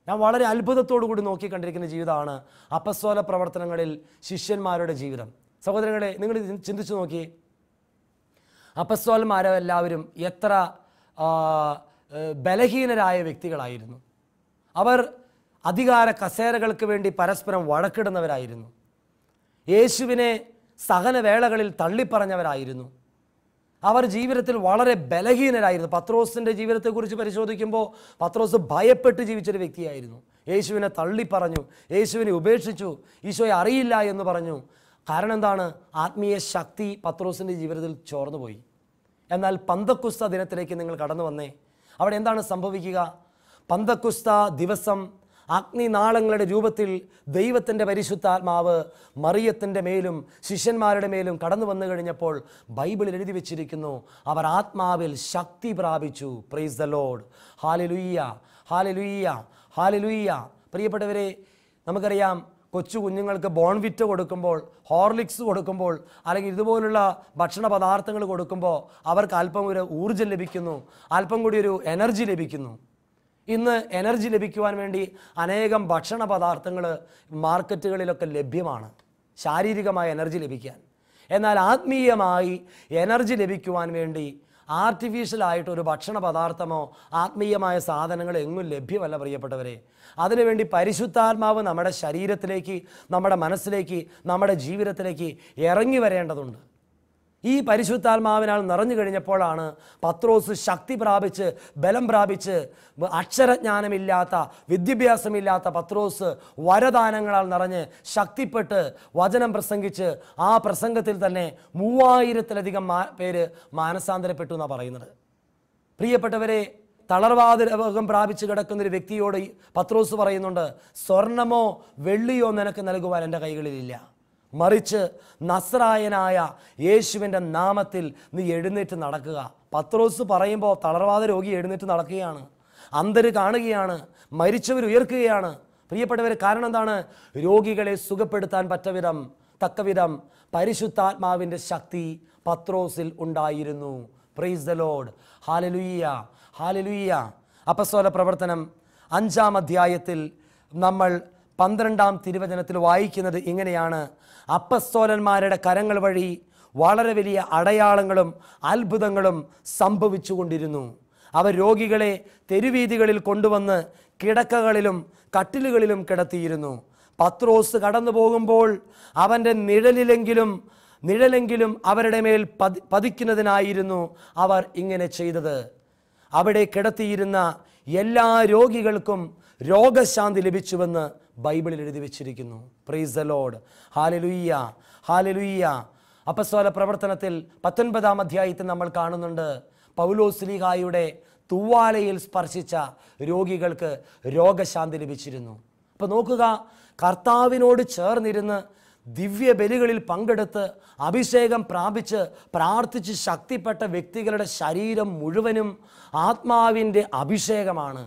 ഞാൻ വളരെ അത്ഭുതത്തോടു കൂടി നോക്കിക്കണ്ടിരിക്കുന്ന ജീവിതമാണ് അപ്പസ്തോല പ്രവർത്തനങ്ങളിൽ ശിഷ്യന്മാരുടെ ജീവിതം. സഹോദരങ്ങളെ, നിങ്ങൾ ചിന്തിച്ചു നോക്കി, അപ്പസ്തോലന്മാരെല്ലാവരും എത്ര ബലഹീനരായ വ്യക്തികളായിരുന്നു. അവർ അധികാര കസേരകൾക്ക് വേണ്ടി പരസ്പരം വഴക്കിടുന്നവരായിരുന്നു. യേശുവിനെ സഹനവേളകളിൽ തള്ളിപ്പറഞ്ഞവരായിരുന്നു. അവർ ജീവിതത്തിൽ വളരെ ബലഹീനരായിരുന്നു. പത്രോസിൻ്റെ ജീവിതത്തെക്കുറിച്ച് പരിശോധിക്കുമ്പോൾ പത്രോസ് ഭയപ്പെട്ട് ജീവിച്ചൊരു വ്യക്തിയായിരുന്നു. യേശുവിനെ തള്ളിപ്പറഞ്ഞു, യേശുവിനെ ഉപേക്ഷിച്ചു, ഈശോയെ അറിയില്ല എന്ന് പറഞ്ഞു. കാരണം എന്താണ്? ആത്മീയ ശക്തി പത്രോസിൻ്റെ ജീവിതത്തിൽ ചോർന്നുപോയി. എന്നാൽ പന്തക്കുസ്ത ദിനത്തിലേക്ക് നിങ്ങൾ കടന്നു വന്നേ. അവിടെ എന്താണ് സംഭവിക്കുക? പന്തക്കുസ്ത ദിവസം അഗ്നിനാളങ്ങളുടെ രൂപത്തിൽ ദൈവത്തിൻ്റെ പരിശുദ്ധാത്മാവ് മറിയത്തിൻ്റെ മേലും ശിഷ്യന്മാരുടെ മേലും കടന്നു വന്നു കഴിഞ്ഞപ്പോൾ ബൈബിളിൽ എഴുതി വെച്ചിരിക്കുന്നു, അവർ ആത്മാവിൽ ശക്തി പ്രാപിച്ചു. Price the Lord. Hallelujah, hallelujah, hallelujah. പ്രിയപ്പെട്ടവരെ, നമുക്കറിയാം, കൊച്ചു കുഞ്ഞുങ്ങൾക്ക് ബോൺവിറ്റ കൊടുക്കുമ്പോൾ, ഹോർലിക്സ് കൊടുക്കുമ്പോൾ, അല്ലെങ്കിൽ ഇതുപോലുള്ള ഭക്ഷണ പദാർത്ഥങ്ങൾ കൊടുക്കുമ്പോൾ അവർക്ക് അല്പം ഒരു ഊർജ്ജം ലഭിക്കുന്നു, അല്പം കൂടി ഒരു എനർജി ലഭിക്കുന്നു. ഇന്ന് എനർജി ലഭിക്കുവാൻ വേണ്ടി അനേകം ഭക്ഷണ പദാർത്ഥങ്ങൾ മാർക്കറ്റുകളിലൊക്കെ ലഭ്യമാണ്, ശാരീരികമായ എനർജി ലഭിക്കാൻ. എന്നാൽ ആത്മീയമായി എനർജി ലഭിക്കുവാൻ വേണ്ടി ആർട്ടിഫിഷ്യലായിട്ടൊരു ഭക്ഷണ പദാർത്ഥമോ ആത്മീയമായ സാധനങ്ങൾ എങ്ങും ലഭ്യമല്ല പ്രിയപ്പെട്ടവരെ. അതിനുവേണ്ടി പരിശുദ്ധാത്മാവ് നമ്മുടെ ശരീരത്തിലേക്ക്, നമ്മുടെ മനസ്സിലേക്ക്, നമ്മുടെ ജീവിതത്തിലേക്ക് ഇറങ്ങി വരേണ്ടതുണ്ട്. ഈ പരിശുദ്ധാത്മാവിനാൽ നിറഞ്ഞു കഴിഞ്ഞപ്പോഴാണ് പത്രോസ് ശക്തി പ്രാപിച്ച് ബലം പ്രാപിച്ച്, അക്ഷരജ്ഞാനമില്ലാത്ത വിദ്യാഭ്യാസമില്ലാത്ത പത്രോസ് വരദാനങ്ങളാൽ നിറഞ്ഞ് ശക്തിപ്പെട്ട് വചനം പ്രസംഗിച്ച് ആ പ്രസംഗത്തിൽ തന്നെ 3000-ലധികം പേര് മാനസാന്തരപ്പെട്ടു എന്നാണ് പറയുന്നത്. പ്രിയപ്പെട്ടവരെ, തളർവാദ രോഗം പ്രാപിച്ച് കിടക്കുന്നൊരു വ്യക്തിയോട് പത്രോസ് പറയുന്നുണ്ട്, സ്വർണമോ വെള്ളിയോ നിനക്ക് നൽകുവാൻ എൻ്റെ കൈകളിലില്ല, മറിച്ച് നസ്രായനായ യേശുവിൻ്റെ നാമത്തിൽ നീ എഴുന്നേറ്റ് നടക്കുക. പത്രോസ് പറയുമ്പോൾ തളർവാദ രോഗി എഴുന്നേറ്റ് നടക്കുകയാണ്, അന്ധര് കാണുകയാണ്, മരിച്ചവർ ഉയർക്കുകയാണ്. പ്രിയപ്പെട്ടവർ, കാരണം എന്താണ്? രോഗികളെ സുഖപ്പെടുത്താൻ തക്കവിധം പരിശുദ്ധാത്മാവിൻ്റെ ശക്തി പത്രോസിൽ ഉണ്ടായിരുന്നു. Price the Lord. Hallelujah, hallelujah. അപ്പസ്തോല പ്രവർത്തനം 5-ാം അധ്യായത്തിൽ നമ്മൾ 12-ാം തിരുവചനത്തിൽ വായിക്കുന്നത് ഇങ്ങനെയാണ്: അപ്പസ്തോലന്മാരുടെ കരങ്ങൾ വഴി വളരെ വലിയ അടയാളങ്ങളും അത്ഭുതങ്ങളും സംഭവിച്ചു കൊണ്ടിരുന്നു. അവർ രോഗികളെ തെരുവീഥികളിൽ കൊണ്ടുവന്ന് കിടക്കകളിലും കട്ടിലുകളിലും കിടത്തിയിരുന്നു. പത്രോസ് കടന്നു പോകുമ്പോൾ അവൻ്റെ നിഴലെങ്കിലും അവരുടെ മേൽ പതിക്കുന്നതിനായിരുന്നു അവർ ഇങ്ങനെ ചെയ്തത്. അവിടെ കിടത്തിയിരുന്ന എല്ലാ രോഗികൾക്കും രോഗശാന്തി ലഭിച്ചുവെന്ന് ബൈബിളിൽ എഴുതി വെച്ചിരിക്കുന്നു. Price the Lord. Hallelujah, hallelujah. അപ്പസ്തോല പ്രവർത്തനത്തിൽ 19-ാം അധ്യായത്തിൽ നമ്മൾ കാണുന്നുണ്ട്, പൗലോസ്ലീഹായുടെ തൂവാലയിൽ സ്പർശിച്ച രോഗികൾക്ക് രോഗശാന്തി ലഭിച്ചിരുന്നു. അപ്പോൾ നോക്കുക, കർത്താവിനോട് ചേർന്നിരുന്ന് ദിവ്യ ബലികളിൽ പങ്കെടുത്ത് അഭിഷേകം പ്രാപിച്ച് പ്രാർത്ഥിച്ച് ശക്തിപ്പെട്ട വ്യക്തികളുടെ ശരീരം മുഴുവനും ആത്മാവിൻ്റെ അഭിഷേകമാണ്,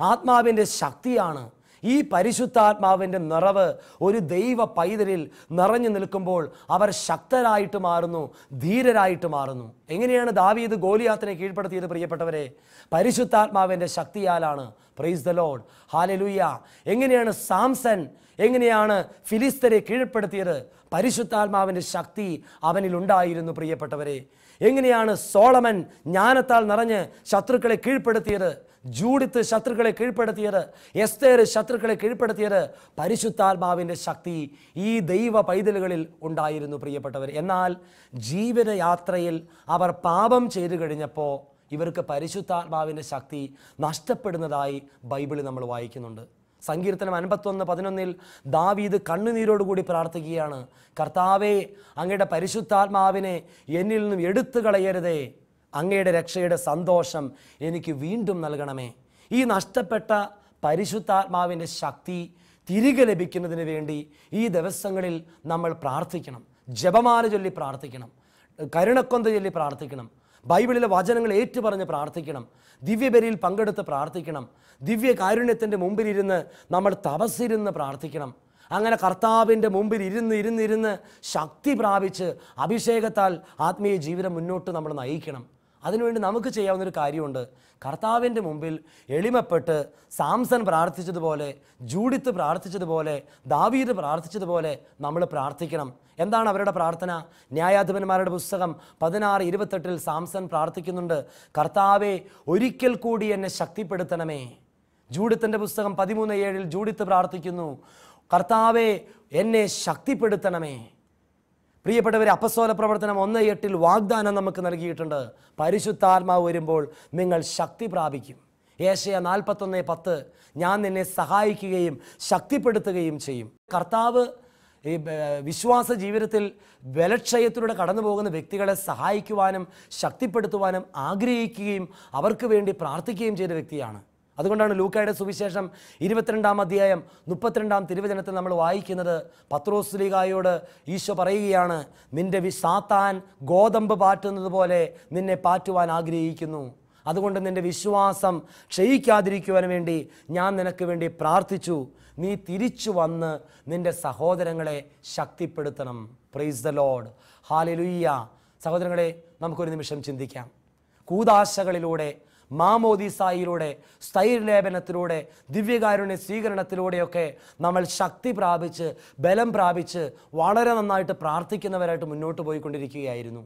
ആത്മാവിൻ്റെ ശക്തിയാണ്. ഈ പരിശുദ്ധാത്മാവിൻ്റെ നിറവ് ഒരു ദൈവ പൈതലിൽ നിറഞ്ഞു നിൽക്കുമ്പോൾ അവർ ശക്തരായിട്ട് മാറുന്നു, ധീരരായിട്ട് മാറുന്നു. എങ്ങനെയാണ് ദാവീദ് ഗോലിയാത്തിനെ കീഴ്പ്പെടുത്തിയത് പ്രിയപ്പെട്ടവരെ? പരിശുദ്ധാത്മാവിൻ്റെ ശക്തിയാലാണ്. Praise the Lord. ഹല്ലേലൂയ. എങ്ങനെയാണ് സാംസൺ, എങ്ങനെയാണ് ഫിലിസ്തരെ കീഴ്പ്പെടുത്തിയത്? പരിശുദ്ധാത്മാവിൻ്റെ ശക്തി അവനിലുണ്ടായിരുന്നു പ്രിയപ്പെട്ടവരെ. എങ്ങനെയാണ് സോളമൻ ജ്ഞാനത്താൽ നിറഞ്ഞ് ശത്രുക്കളെ കീഴ്പ്പെടുത്തിയത്? ജൂഡിത്ത് ശത്രുക്കളെ കീഴ്പ്പെടുത്തിയത്, എസ്തേർ ശത്രുക്കളെ കീഴ്പ്പെടുത്തിയത്? പരിശുദ്ധാത്മാവിൻ്റെ ശക്തി ഈ ദൈവ പൈതലുകളിൽ ഉണ്ടായിരുന്നു പ്രിയപ്പെട്ടവർ. എന്നാൽ ജീവിതയാത്രയിൽ അവർ പാപം ചെയ്തു കഴിഞ്ഞപ്പോൾ ഇവർക്ക് പരിശുദ്ധാത്മാവിൻ്റെ ശക്തി നഷ്ടപ്പെടുന്നതായി ബൈബിളിൽ നമ്മൾ വായിക്കുന്നുണ്ട്. സങ്കീർത്തനം 51:11 ദാവീദ് കണ്ണുനീരോടുകൂടി പ്രാർത്ഥിക്കുകയാണ്, കർത്താവേ, അങ്ങയുടെ പരിശുദ്ധാത്മാവിനെ എന്നിൽ നിന്നും എടുത്തു കളയരുതേ, അങ്ങയുടെ രക്ഷയുടെ സന്തോഷം എനിക്ക് വീണ്ടും നൽകണമേ. ഈ നഷ്ടപ്പെട്ട പരിശുദ്ധാത്മാവിൻ്റെ ശക്തി തിരികെ ലഭിക്കുന്നതിന് വേണ്ടി ഈ ദിവസങ്ങളിൽ നമ്മൾ പ്രാർത്ഥിക്കണം. ജപമാല ചൊല്ലി പ്രാർത്ഥിക്കണം, കരുണക്കൊന്ത ചൊല്ലി പ്രാർത്ഥിക്കണം, ബൈബിളിലെ വചനങ്ങൾ ഏറ്റുപറഞ്ഞ് പ്രാർത്ഥിക്കണം, ദിവ്യബലിയിൽ പങ്കെടുത്ത് പ്രാർത്ഥിക്കണം, ദിവ്യ കാരുണ്യത്തിൻ്റെ മുമ്പിലിരുന്ന് നമ്മൾ തപസ്സിരുന്ന് പ്രാർത്ഥിക്കണം. അങ്ങനെ കർത്താവിൻ്റെ മുമ്പിൽ ഇരുന്ന് ശക്തി പ്രാപിച്ച് അഭിഷേകത്താൽ ആത്മീയ ജീവിതം മുന്നോട്ട് നമ്മൾ നയിക്കണം. അതിനുവേണ്ടി നമുക്ക് ചെയ്യാവുന്നൊരു കാര്യമുണ്ട്. കർത്താവിൻ്റെ മുമ്പിൽ എളിമപ്പെട്ട് സാംസൺ പ്രാർത്ഥിച്ചതുപോലെ, ജൂഡിത്ത് പ്രാർത്ഥിച്ചതുപോലെ, ദാവീദ് പ്രാർത്ഥിച്ചതുപോലെ നമ്മൾ പ്രാർത്ഥിക്കണം. എന്താണ് അവരുടെ പ്രാർത്ഥന? ന്യായാധിപന്മാരുടെ പുസ്തകം 16:28 സാംസൺ പ്രാർത്ഥിക്കുന്നുണ്ട്, കർത്താവെ ഒരിക്കൽ കൂടി എന്നെ ശക്തിപ്പെടുത്തണമേ. ജൂഡിത്തിൻ്റെ പുസ്തകം 13:7 ജൂഡിത്ത് പ്രാർത്ഥിക്കുന്നു, കർത്താവെ എന്നെ ശക്തിപ്പെടുത്തണമേ. പ്രിയപ്പെട്ടവരെ, അപ്പസ്തോല പ്രവർത്തനം 1:8 വാഗ്ദാനം നമുക്ക് നൽകിയിട്ടുണ്ട്, പരിശുദ്ധാത്മാവ് വരുമ്പോൾ നിങ്ങൾ ശക്തി പ്രാപിക്കും. യേശയ്യ 41:10 ഞാൻ നിന്നെ സഹായിക്കുകയും ശക്തിപ്പെടുത്തുകയും ചെയ്യും. കർത്താവ് ഈ വിശ്വാസ ജീവിതത്തിൽ ബലക്ഷയത്തിലൂടെ കടന്നു പോകുന്ന വ്യക്തികളെ സഹായിക്കുവാനും ശക്തിപ്പെടുത്തുവാനും ആഗ്രഹിക്കുകയും അവർക്ക് വേണ്ടി പ്രാർത്ഥിക്കുകയും ചെയ്ത വ്യക്തിയാണ്. അതുകൊണ്ടാണ് ലൂക്കായുടെ സുവിശേഷം 22-ാം അധ്യായം 32-ാം തിരുവചനത്തിൽ നമ്മൾ വായിക്കുന്നത്, പത്രോസ് ശ്ലീഹായോട് ഈശോ പറയുകയാണ്, നിന്റെ സാത്താൻ ഗോതമ്പ് പാറ്റുന്നത് പോലെ നിന്നെ പാറ്റുവാൻ ആഗ്രഹിക്കുന്നു. അതുകൊണ്ട് നിന്റെ വിശ്വാസം ക്ഷയിക്കാതിരിക്കുവാൻ വേണ്ടി ഞാൻ നിനക്ക് വേണ്ടി പ്രാർത്ഥിച്ചു. നീ തിരിച്ചു വന്ന് നിന്റെ സഹോദരങ്ങളെ ശക്തിപ്പെടുത്തണം. Praise the Lord, hallelujah. സഹോദരങ്ങളെ, നമുക്കൊരു നിമിഷം ചിന്തിക്കാം. കൂദാശകളിലൂടെ, മാമോദീസായിലൂടെ, സ്ഥൈര്യലേപനത്തിലൂടെ, ദിവ്യകാരുണ്യ സ്വീകരണത്തിലൂടെയൊക്കെ നമ്മൾ ശക്തി പ്രാപിച്ച് ബലം പ്രാപിച്ച് വളരെ നന്നായിട്ട് പ്രാർത്ഥിക്കുന്നവരായിട്ട് മുന്നോട്ട് പോയിക്കൊണ്ടിരിക്കുകയായിരുന്നു.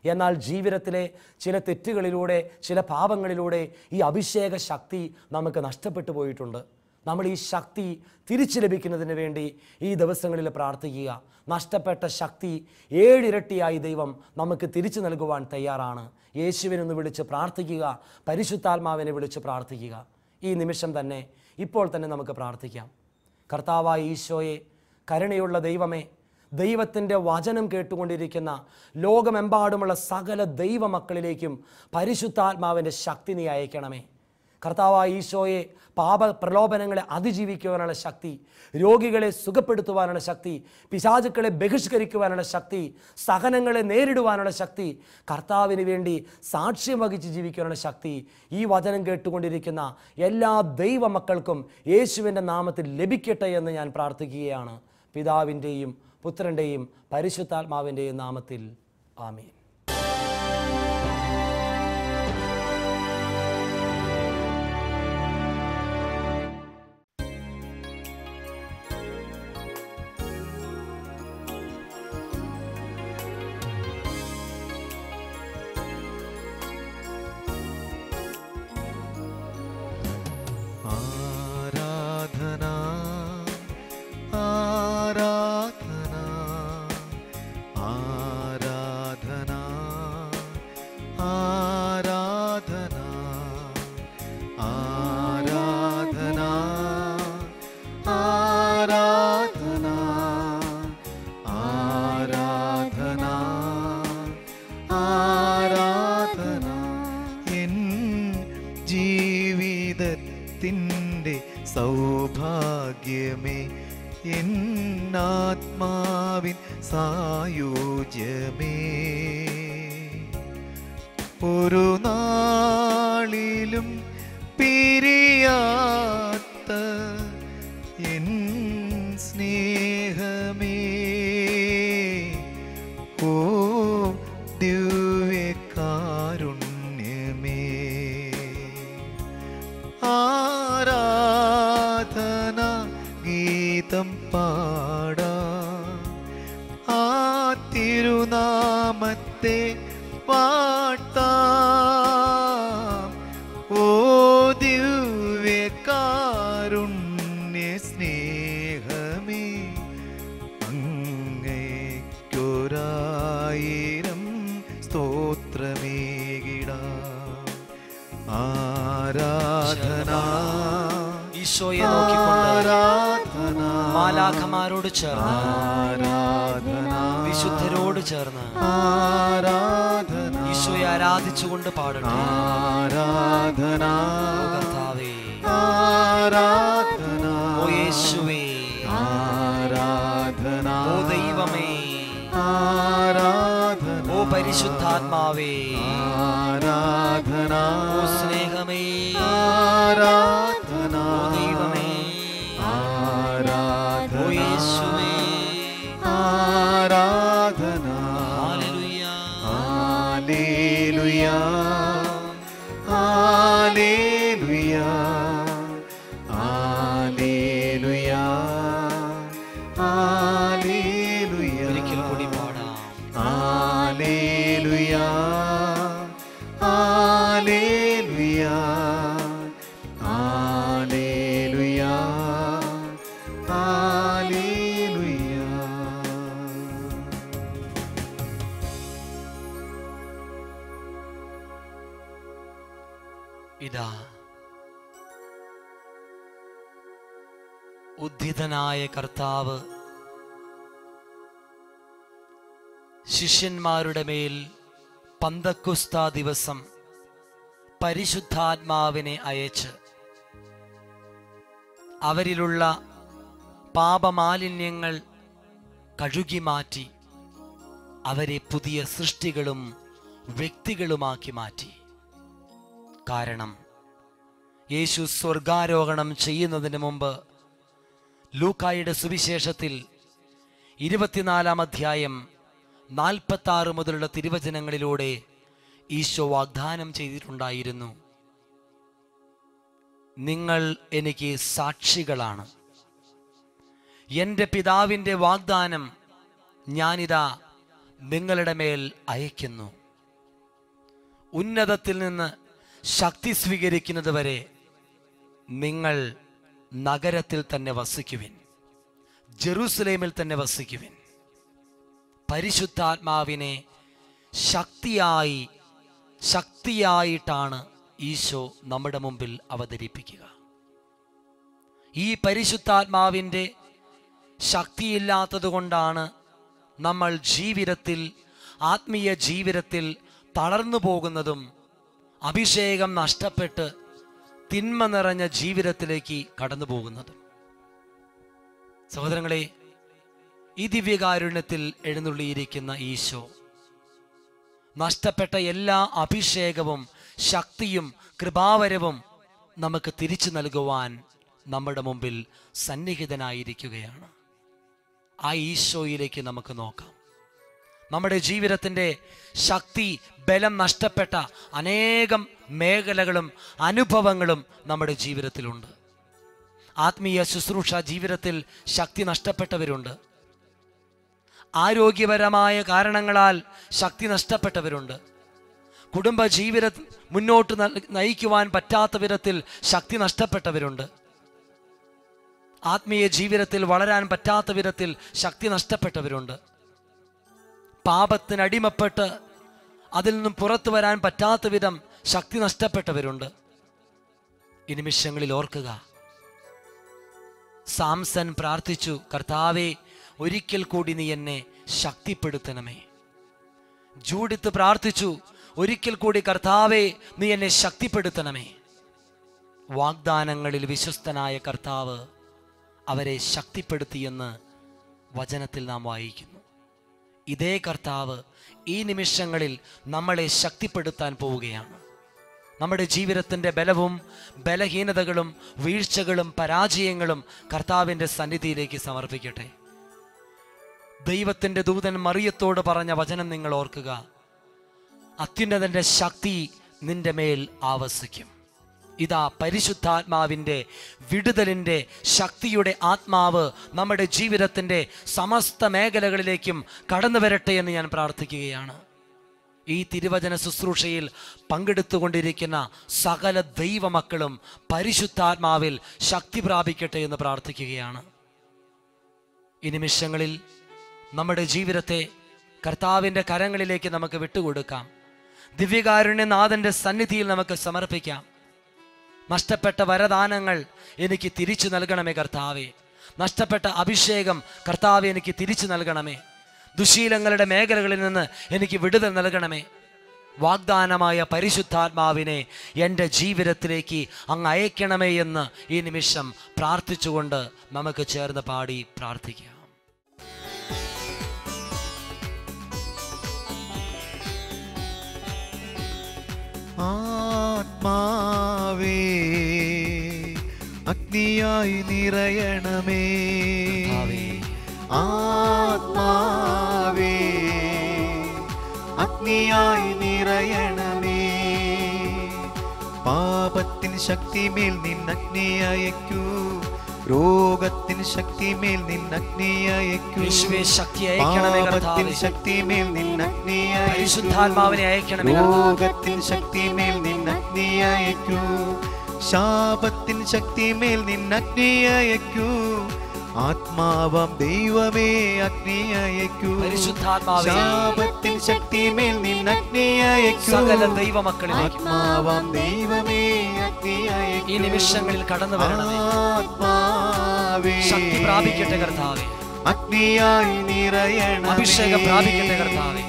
എന്നാൽ ജീവിതത്തിലെ ചില തെറ്റുകളിലൂടെ, ചില പാപങ്ങളിലൂടെ ഈ അഭിഷേക ശക്തി നമുക്ക് നഷ്ടപ്പെട്ടു പോയിട്ടുണ്ട്. നമ്മൾ ഈ ശക്തി തിരിച്ചു ലഭിക്കുന്നതിന് വേണ്ടി ഈ ദിവസങ്ങളിൽ പ്രാർത്ഥിക്കുക. നഷ്ടപ്പെട്ട ശക്തി 7 ഇരട്ടിയായി ദൈവം നമുക്ക് തിരിച്ചു നൽകുവാൻ തയ്യാറാണ്. യേശുവിനൊന്ന് വിളിച്ച് പ്രാർത്ഥിക്കുക, പരിശുദ്ധാത്മാവിനെ വിളിച്ച് പ്രാർത്ഥിക്കുക. ഈ നിമിഷം തന്നെ, ഇപ്പോൾ തന്നെ നമുക്ക് പ്രാർത്ഥിക്കാം. കർത്താവായ ഈശോയെ, കരുണയുള്ള ദൈവമേ, ദൈവത്തിൻ്റെ വചനം കേട്ടുകൊണ്ടിരിക്കുന്ന ലോകമെമ്പാടുമുള്ള സകല ദൈവമക്കളിലേക്കും പരിശുദ്ധാത്മാവിൻ്റെ ശക്തി നീ അയക്കണമേ. കർത്താവായ ഈശോയെ, പാപ പ്രലോഭനങ്ങളെ അതിജീവിക്കുവാനുള്ള ശക്തി, രോഗികളെ സുഖപ്പെടുത്തുവാനുള്ള ശക്തി, പിശാചുക്കളെ ബഹിഷ്കരിക്കുവാനുള്ള ശക്തി, സഹനങ്ങളെ നേരിടുവാനുള്ള ശക്തി, കർത്താവിന് വേണ്ടി സാക്ഷ്യം വഹിച്ച് ജീവിക്കാനുള്ള ശക്തി ഈ വചനം കേട്ടുകൊണ്ടിരിക്കുന്ന എല്ലാ ദൈവമക്കൾക്കും യേശുവിൻ്റെ നാമത്തിൽ ലഭിക്കട്ടെ എന്ന് ഞാൻ പ്രാർത്ഥിക്കുകയാണ്. പിതാവിൻ്റെയും പുത്രൻ്റെയും പരിശുദ്ധാത്മാവിൻ്റെയും നാമത്തിൽ ആമേൻ. ജീവിതത്തിൻ്റെ സൗഭാഗ്യമേ, എന്നാത്മാവിൻ സായുജ്യമേ, ഒരു നാളിലും പിരിയാത്ത എൻ സ്നേഹമേ, ഓ ദിവ്യകാരുണ്യമേ, ആരാധന ഗീതം പാടാം, ആ തിരുനാമത്തെ പാട്ടാം, ഓ ദിവ്യകാരുണ്യ സ്നേഹമേ, അങ്ങേക്കൊരായിരം സ്തോത്രമേകിടാം. ആരാധന ഈശോയെ നോക്കിക്കൊണ്ട് മാലാഖമാരോട് ചേർന്ന്, വിശുദ്ധരോട് ചേർന്ന് ഈശോയെ ആരാധിച്ചുകൊണ്ട് പാടട്ടെ. ആരാധന കർത്താവേ, ആരാധന ഓ യേശുവേ, പരിശുദ്ധാത്മാവേ ആരാധന ഓ സ്നേഹമേ ആരാധന ഓ ദൈവമേ ആരാധന ഓ യേശുവേ ആരാധന hallelujah hallelujah hallelujah hallelujah hallelujah ഒരിക്കൽ കൂടി പാടാം ഹല്ലേലൂയ ഹല്ലേലൂയ ഹല്ലേലൂയ ഹല്ലേലൂയ. ഇതാ ഉദ്ധിതനായ കർത്താവ് ശിഷ്യന്മാരുടെ മേൽ പന്തക്കുസ്ത ദിവസം പരിശുദ്ധാത്മാവിനെ അയച്ച് അവരിലുള്ള പാപമാലിന്യങ്ങൾ കഴുകി മാറ്റി അവരെ പുതിയ സൃഷ്ടികളും വ്യക്തികളുമാക്കി മാറ്റി. കാരണം യേശു സ്വർഗാരോഹണം ചെയ്യുന്നതിന് മുമ്പ് ലൂക്കായുടെ സുവിശേഷത്തിൽ 24-ാം അധ്യായം 46 മുതലുള്ള തിരുവചനങ്ങളിലൂടെ ഈശോ വാഗ്ദാനം ചെയ്തിട്ടുണ്ടായിരുന്നു, നിങ്ങൾ എനിക്ക് സാക്ഷികളാണ്. എൻ്റെ പിതാവിൻ്റെ വാഗ്ദാനം ഞാനിതാ നിങ്ങളുടെ മേൽ അയക്കുന്നു. ഉന്നതത്തിൽ നിന്ന് ശക്തി സ്വീകരിക്കുന്നത് വരെ നിങ്ങൾ നഗരത്തിൽ തന്നെ വസിക്കുവിൻ, ജെറൂസലേമിൽ തന്നെ വസിക്കുവിൻ. പരിശുദ്ധാത്മാവിനെ ശക്തിയായിട്ടാണ് ഈശോ നമ്മുടെ മുമ്പിൽ അവതരിപ്പിക്കുക. ഈ പരിശുദ്ധാത്മാവിൻ്റെ ശക്തിയില്ലാത്തത് കൊണ്ടാണ് നമ്മൾ ആത്മീയ ജീവിതത്തിൽ തളർന്നു പോകുന്നതും അഭിഷേകം നഷ്ടപ്പെട്ട് തിന്മ നിറഞ്ഞ ജീവിതത്തിലേക്ക് കടന്നു പോകുന്നതും. സഹോദരങ്ങളെ, ഈ ദിവ്യകാരുണ്യത്തിൽ എഴുന്നള്ളിയിരിക്കുന്ന ഈശോ നഷ്ടപ്പെട്ട എല്ലാ അഭിഷേകവും ശക്തിയും കൃപാവരവും നമുക്ക് തിരിച്ചു നൽകുവാൻ നമ്മുടെ മുമ്പിൽ സന്നിഹിതനായിരിക്കുകയാണ്. ആ ഈശോയിലേക്ക് നമുക്ക് നോക്കാം. നമ്മുടെ ജീവിതത്തിൻ്റെ ശക്തി ബലം നഷ്ടപ്പെട്ട അനേകം മേഖലകളും അനുഭവങ്ങളും നമ്മുടെ ജീവിതത്തിലുണ്ട്. ആത്മീയ ശുശ്രൂഷ ജീവിതത്തിൽ ശക്തി നഷ്ടപ്പെട്ടവരുണ്ട്. ആരോഗ്യപരമായ കാരണങ്ങളാൽ ശക്തി നഷ്ടപ്പെട്ടവരുണ്ട്. കുടുംബ ജീവിതം മുന്നോട്ട് നയിക്കുവാൻ പറ്റാത്ത വിധത്തിൽ ശക്തി നഷ്ടപ്പെട്ടവരുണ്ട്. ആത്മീയ ജീവിതത്തിൽ വളരാൻ പറ്റാത്ത വിധത്തിൽ ശക്തി നഷ്ടപ്പെട്ടവരുണ്ട്. പാപത്തിനടിമപ്പെട്ട് അതിൽ നിന്നും പുറത്തു വരാൻ പറ്റാത്ത വിധം ശക്തി നഷ്ടപ്പെട്ടവരുണ്ട്. ഈ നിമിഷങ്ങളിൽ ഓർക്കുക, സാംസൺ പ്രാർത്ഥിച്ചു, കർത്താവേ ഒരിക്കൽ കൂടി നീ എന്നെ ശക്തിപ്പെടുത്തണമേ. ജൂഡിത്ത് പ്രാർത്ഥിച്ചു, ഒരിക്കൽ കൂടി കർത്താവേ നീ എന്നെ ശക്തിപ്പെടുത്തണമേ. വാഗ്ദാനങ്ങളിൽ വിശ്വസ്തനായ കർത്താവ് അവരെ ശക്തിപ്പെടുത്തിയെന്ന് വചനത്തിൽ നാം വായിക്കുന്നു. ഇതേ കർത്താവ് ഈ നിമിഷങ്ങളിൽ നമ്മളെ ശക്തിപ്പെടുത്താൻ പോവുകയാണ്. നമ്മുടെ ജീവിതത്തിൻ്റെ ബലവും ബലഹീനതകളും വീഴ്ചകളും പരാജയങ്ങളും കർത്താവിൻ്റെ സന്നിധിയിലേക്ക് സമർപ്പിക്കട്ടെ. ദൈവത്തിൻ്റെ ദൂതൻ മറിയത്തോട് പറഞ്ഞ വചനം നിങ്ങൾ ഓർക്കുക, അത്യുന്നതൻ്റെ ശക്തി നിന്റെ മേൽ ആവസിക്കും. ഇതാ പരിശുദ്ധാത്മാവിൻ്റെ വിടുതലിൻ്റെ ശക്തിയുടെ ആത്മാവ് നമ്മുടെ ജീവിതത്തിൻ്റെ സമസ്ത മേഖലകളിലേക്കും കടന്നു വരട്ടെ എന്ന് ഞാൻ പ്രാർത്ഥിക്കുകയാണ്. ഈ തിരുവചന ശുശ്രൂഷയിൽ പങ്കെടുത്തുകൊണ്ടിരിക്കുന്ന സകല ദൈവമക്കളും പരിശുദ്ധാത്മാവിൽ ശക്തി പ്രാപിക്കട്ടെ എന്ന് പ്രാർത്ഥിക്കുകയാണ്. ഈ നിമിഷങ്ങളിൽ നമ്മുടെ ജീവിതത്തെ കർത്താവിൻ്റെ കരങ്ങളിലേക്ക് നമുക്ക് വിട്ടുകൊടുക്കാം. ദിവ്യകാരുണ്യനാഥൻ്റെ സന്നിധിയിൽ നമുക്ക് സമർപ്പിക്കാം. നഷ്ടപ്പെട്ട വരദാനങ്ങൾ എനിക്ക് തിരിച്ചു നൽകണമേ കർത്താവേ. നഷ്ടപ്പെട്ട അഭിഷേകം കർത്താവെ എനിക്ക് തിരിച്ചു നൽകണമേ. ദുശീലങ്ങളുടെ മേഖലകളിൽ നിന്ന് എനിക്ക് വിടുതൽ നൽകണമേ. വാഗ്ദാനമായ പരിശുദ്ധാത്മാവിനെ എൻ്റെ ജീവിതത്തിലേക്ക് അങ്ങ് അയക്കണമേ എന്ന് ഈ നിമിഷം പ്രാർത്ഥിച്ചുകൊണ്ട് നമുക്ക് ചേർന്ന് പാടി പ്രാർത്ഥിക്കാം. ആത്മാവേ അഗ്നിയായി നിറയണമേ. ആത്മാവേ അഗ്നിയായി നിറയണമേ. പാപത്തിൻ ശക്തിമേൽ നിന്നഗ്നിയയക്കൂ, രോഗത്തിൻ ശക്തിമേൽ നിന്നഗ്നിയയക്കൂ. പാപത്തിൻ ശക്തിമേൽ നിന്നഗ്നിയയക്കൂ, രോഗത്തിൻ ശക്തിമേൽ നിന്നഗ്നിയയക്കൂ. ശാപത്തിൻ ശക്തിമേൽ നിന്നഗ്നിയയക്കൂ. ആത്മാവാം ദൈവമേ അഗ്നിയയക്കൂ. ശാപത്തിൻ ശക്തിമേൽ നിന്നഗ്നിയയക്കൂ. സകല ദൈവമക്കളിലേക്ക് ആത്മാവാം ദൈവമേ അഗ്നിയയക്കൂ. ഈ നിമിഷങ്ങളിൽ കടന്നു വരണമേ. ആത്മാവേ ശക്തി പ്രാപിക്കട്ടെ കർത്താവേ. അഗ്നിയായി നിറയണമേ. അഭിഷേകം പ്രാപിക്കട്ടെ കർത്താവേ.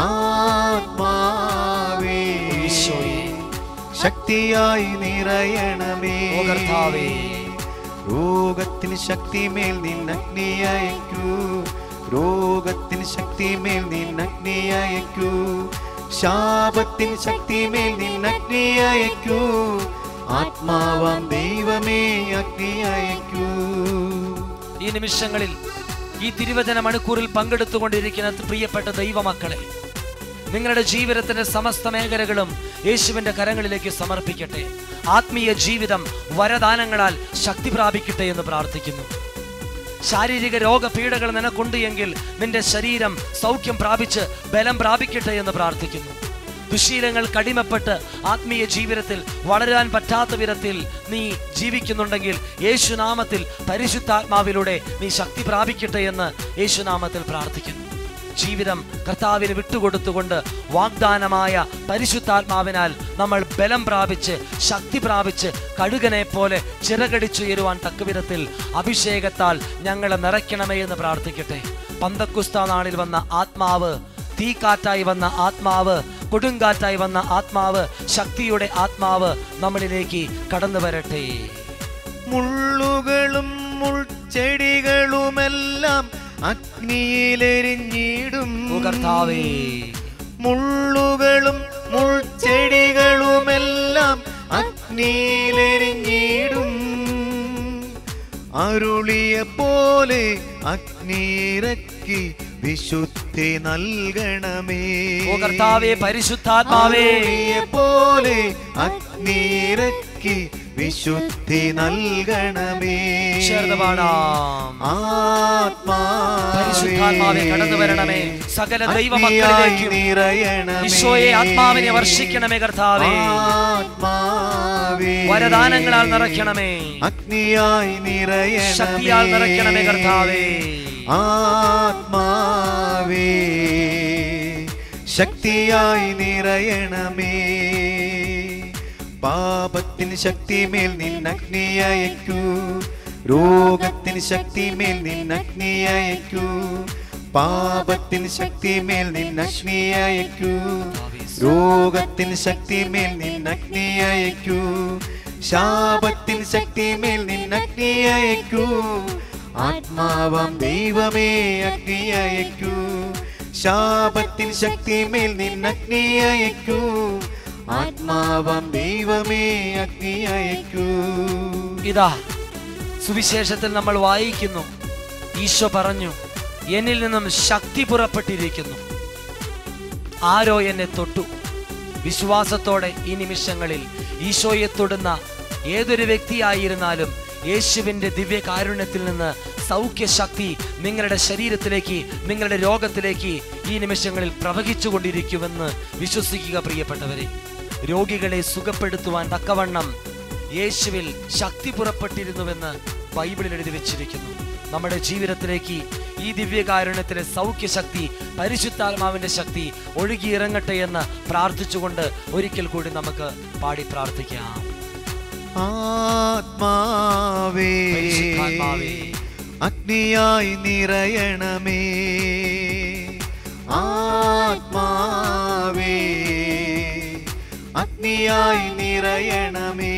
ആത്മാവേ ഈശോയേ ശക്തിയായി നിറയണമേ. ഓ കർത്താവേ രോഗത്തിന് ശക്തിമേൽ നിന്നഗ്നിയയക്കൂ, രോഗത്തിന് ശക്തിമേൽ നിന്നഗ്നിയയക്കൂ. ശാപത്തിൻ ശക്തിമേൽ നിന്നഗ്നിയയക്കൂ. ആത്മാവാം ദൈവമേ അഗ്നിയയക്കൂ. ഈ നിമിഷങ്ങളിൽ ഈ തിരുവചന മണിക്കൂറിൽ പങ്കെടുത്തുകൊണ്ടിരിക്കുന്ന പ്രിയപ്പെട്ട ദൈവമക്കളെ, നിങ്ങളുടെ ജീവിതത്തിന്റെ സമസ്ത മേഖലകളും യേശുവിന്റെ കരങ്ങളിലേക്ക് സമർപ്പിക്കട്ടെ. ആത്മീയ ജീവിതം വരദാനങ്ങളാൽ ശക്തി പ്രാപിക്കട്ടെ എന്ന് പ്രാർത്ഥിക്കുന്നു. ശാരീരിക രോഗപീഠകൾ നിനക്കുണ്ട് എങ്കിൽ നിന്റെ ശരീരം സൗഖ്യം പ്രാപിച്ച് ബലം പ്രാപിക്കട്ടെ എന്ന് പ്രാർത്ഥിക്കുന്നു. ദുശീലങ്ങൾ കടിമപ്പെട്ട് ആത്മീയ ജീവിതത്തിൽ വളരാൻ പറ്റാത്ത വിധത്തിൽ നീ ജീവിക്കുന്നുണ്ടെങ്കിൽ യേശുനാമത്തിൽ പരിശുദ്ധാത്മാവിലൂടെ നീ ശക്തി പ്രാപിക്കട്ടെ എന്ന് യേശുനാമത്തിൽ പ്രാർത്ഥിക്കുന്നു. ജീവിതം കർത്താവിന് വിട്ടുകൊടുത്തുകൊണ്ട് വാഗ്ദാനമായ പരിശുദ്ധാത്മാവിനാൽ നമ്മൾ ബലം പ്രാപിച്ച് ശക്തി പ്രാപിച്ച് കഴുകനെ പോലെ ചിറകടിച്ചുയരുവാൻ തക്കവിധത്തിൽ അഭിഷേകത്താൽ ഞങ്ങളെ നിറയ്ക്കണമേ എന്ന് പ്രാർത്ഥിക്കട്ടെ. പന്തക്കുസ്ത നാളിൽ വന്ന ആത്മാവ്, തീക്കാറ്റായി വന്ന ആത്മാവ്, കൊടുങ്കാറ്റായി വന്ന ആത്മാവ്, ശക്തിയുടെ ആത്മാവ് നമ്മളിലേക്ക് കടന്നു വരട്ടെ. മുള്ളുകളും മുൾച്ചെടികളുമെല്ലാം അഗ്നിയിലെരിഞ്ഞിടും. കർത്താവേ മുള്ളുകളും മുൾച്ചെടികളുമെല്ലാം അഗ്നിയിലെരിഞ്ഞിടും. അരുളിയ പോലെ അഗ്നിയിറക്കി വിശുദ്ധി നൽകണമേ. ഓ കർത്താവേ പരിശുദ്ധാത്മാവേ, പോലെ അഗ്നിയിറക്കി വിശുദ്ധി നൽകണമേ. പരിശുദ്ധാത്മാവേ കടന്നു വരണമേ. സകല ദൈവമക്കളിലേക്കും ഈശോയെ ആത്മാവിനെ വർഷിക്കണമേ കർത്താവേ. വരദാനങ്ങളാൽ നിറയ്ക്കണമേ, അഗ്നിയായി നിറയണമേ, ശക്തിയാൽ നിറയ്ക്കണമേ കർത്താവേ. ആത്മാവേ ശക്തിയായി നിറയണമേ. പാപത്തിന് ശക്തിമേൽ നിന്നഗ്നിയയക്കൂ, രോഗത്തിന് ശക്തിമേൽ നിന്നഗ്നിയയക്കൂ. പാപത്തിന് ശക്തിമേൽ നിന്നഗ്നിയയക്കൂ, രോഗത്തിന് ശക്തിമേൽ നിന്നഗ്നിയയക്കൂ. ശാപത്തിന് ശക്തിമേൽ നിന്നഗ്നിയയക്കൂ. ആത്മാവാം ദൈവമേ അഗ്നിയയക്കൂ. ശാപത്തിൻ ശക്തിമേൽ നിന്നഗ്നിയയക്കൂ. ആത്മാവാം ദൈവമേ അഗ്നിയയക്കൂ. ഇതാ സുവിശേഷത്തിൽ നമ്മൾ വായിക്കുന്നു, ഈശോ പറഞ്ഞു, എന്നിൽ നിന്നും ശക്തി പുറപ്പെട്ടിരിക്കുന്നു. ആരോ എന്നെ തൊട്ടു. വിശ്വാസത്തോടെ ഈ നിമിഷങ്ങളിൽ ഈശോയെ തൊടുന്ന ഏതൊരു വ്യക്തിയായിരുന്നാലും യേശുവിൻ്റെ ദിവ്യകാരുണ്യത്തിൽ നിന്ന് സൗഖ്യശക്തി നിങ്ങളുടെ ശരീരത്തിലേക്ക്, നിങ്ങളുടെ രോഗത്തിലേക്ക് ഈ നിമിഷങ്ങളിൽ പ്രവഹിച്ചുകൊണ്ടിരിക്കുമെന്ന് വിശ്വസിക്കുക പ്രിയപ്പെട്ടവരെ. രോഗികളെ സുഖപ്പെടുത്തുവാൻ തക്കവണ്ണം യേശുവിൽ ശക്തി പുറപ്പെട്ടിരുന്നുവെന്ന് ബൈബിളിൽ എഴുതി വെച്ചിരിക്കുന്നു. നമ്മുടെ ജീവിതത്തിലേക്ക് ഈ ദിവ്യകാരുണ്യത്തിലെ സൗഖ്യശക്തി, പരിശുദ്ധാത്മാവിൻ്റെ ശക്തി ഒഴുകിയിറങ്ങട്ടെ എന്ന് പ്രാർത്ഥിച്ചുകൊണ്ട് ഒരിക്കൽ കൂടി നമുക്ക് പാടി പ്രാർത്ഥിക്കാം. ആത്മാവേ അഗ്നിയായി നിറയണമേ. ആത്മാവേ അഗ്നിയായി നിറയണമേ.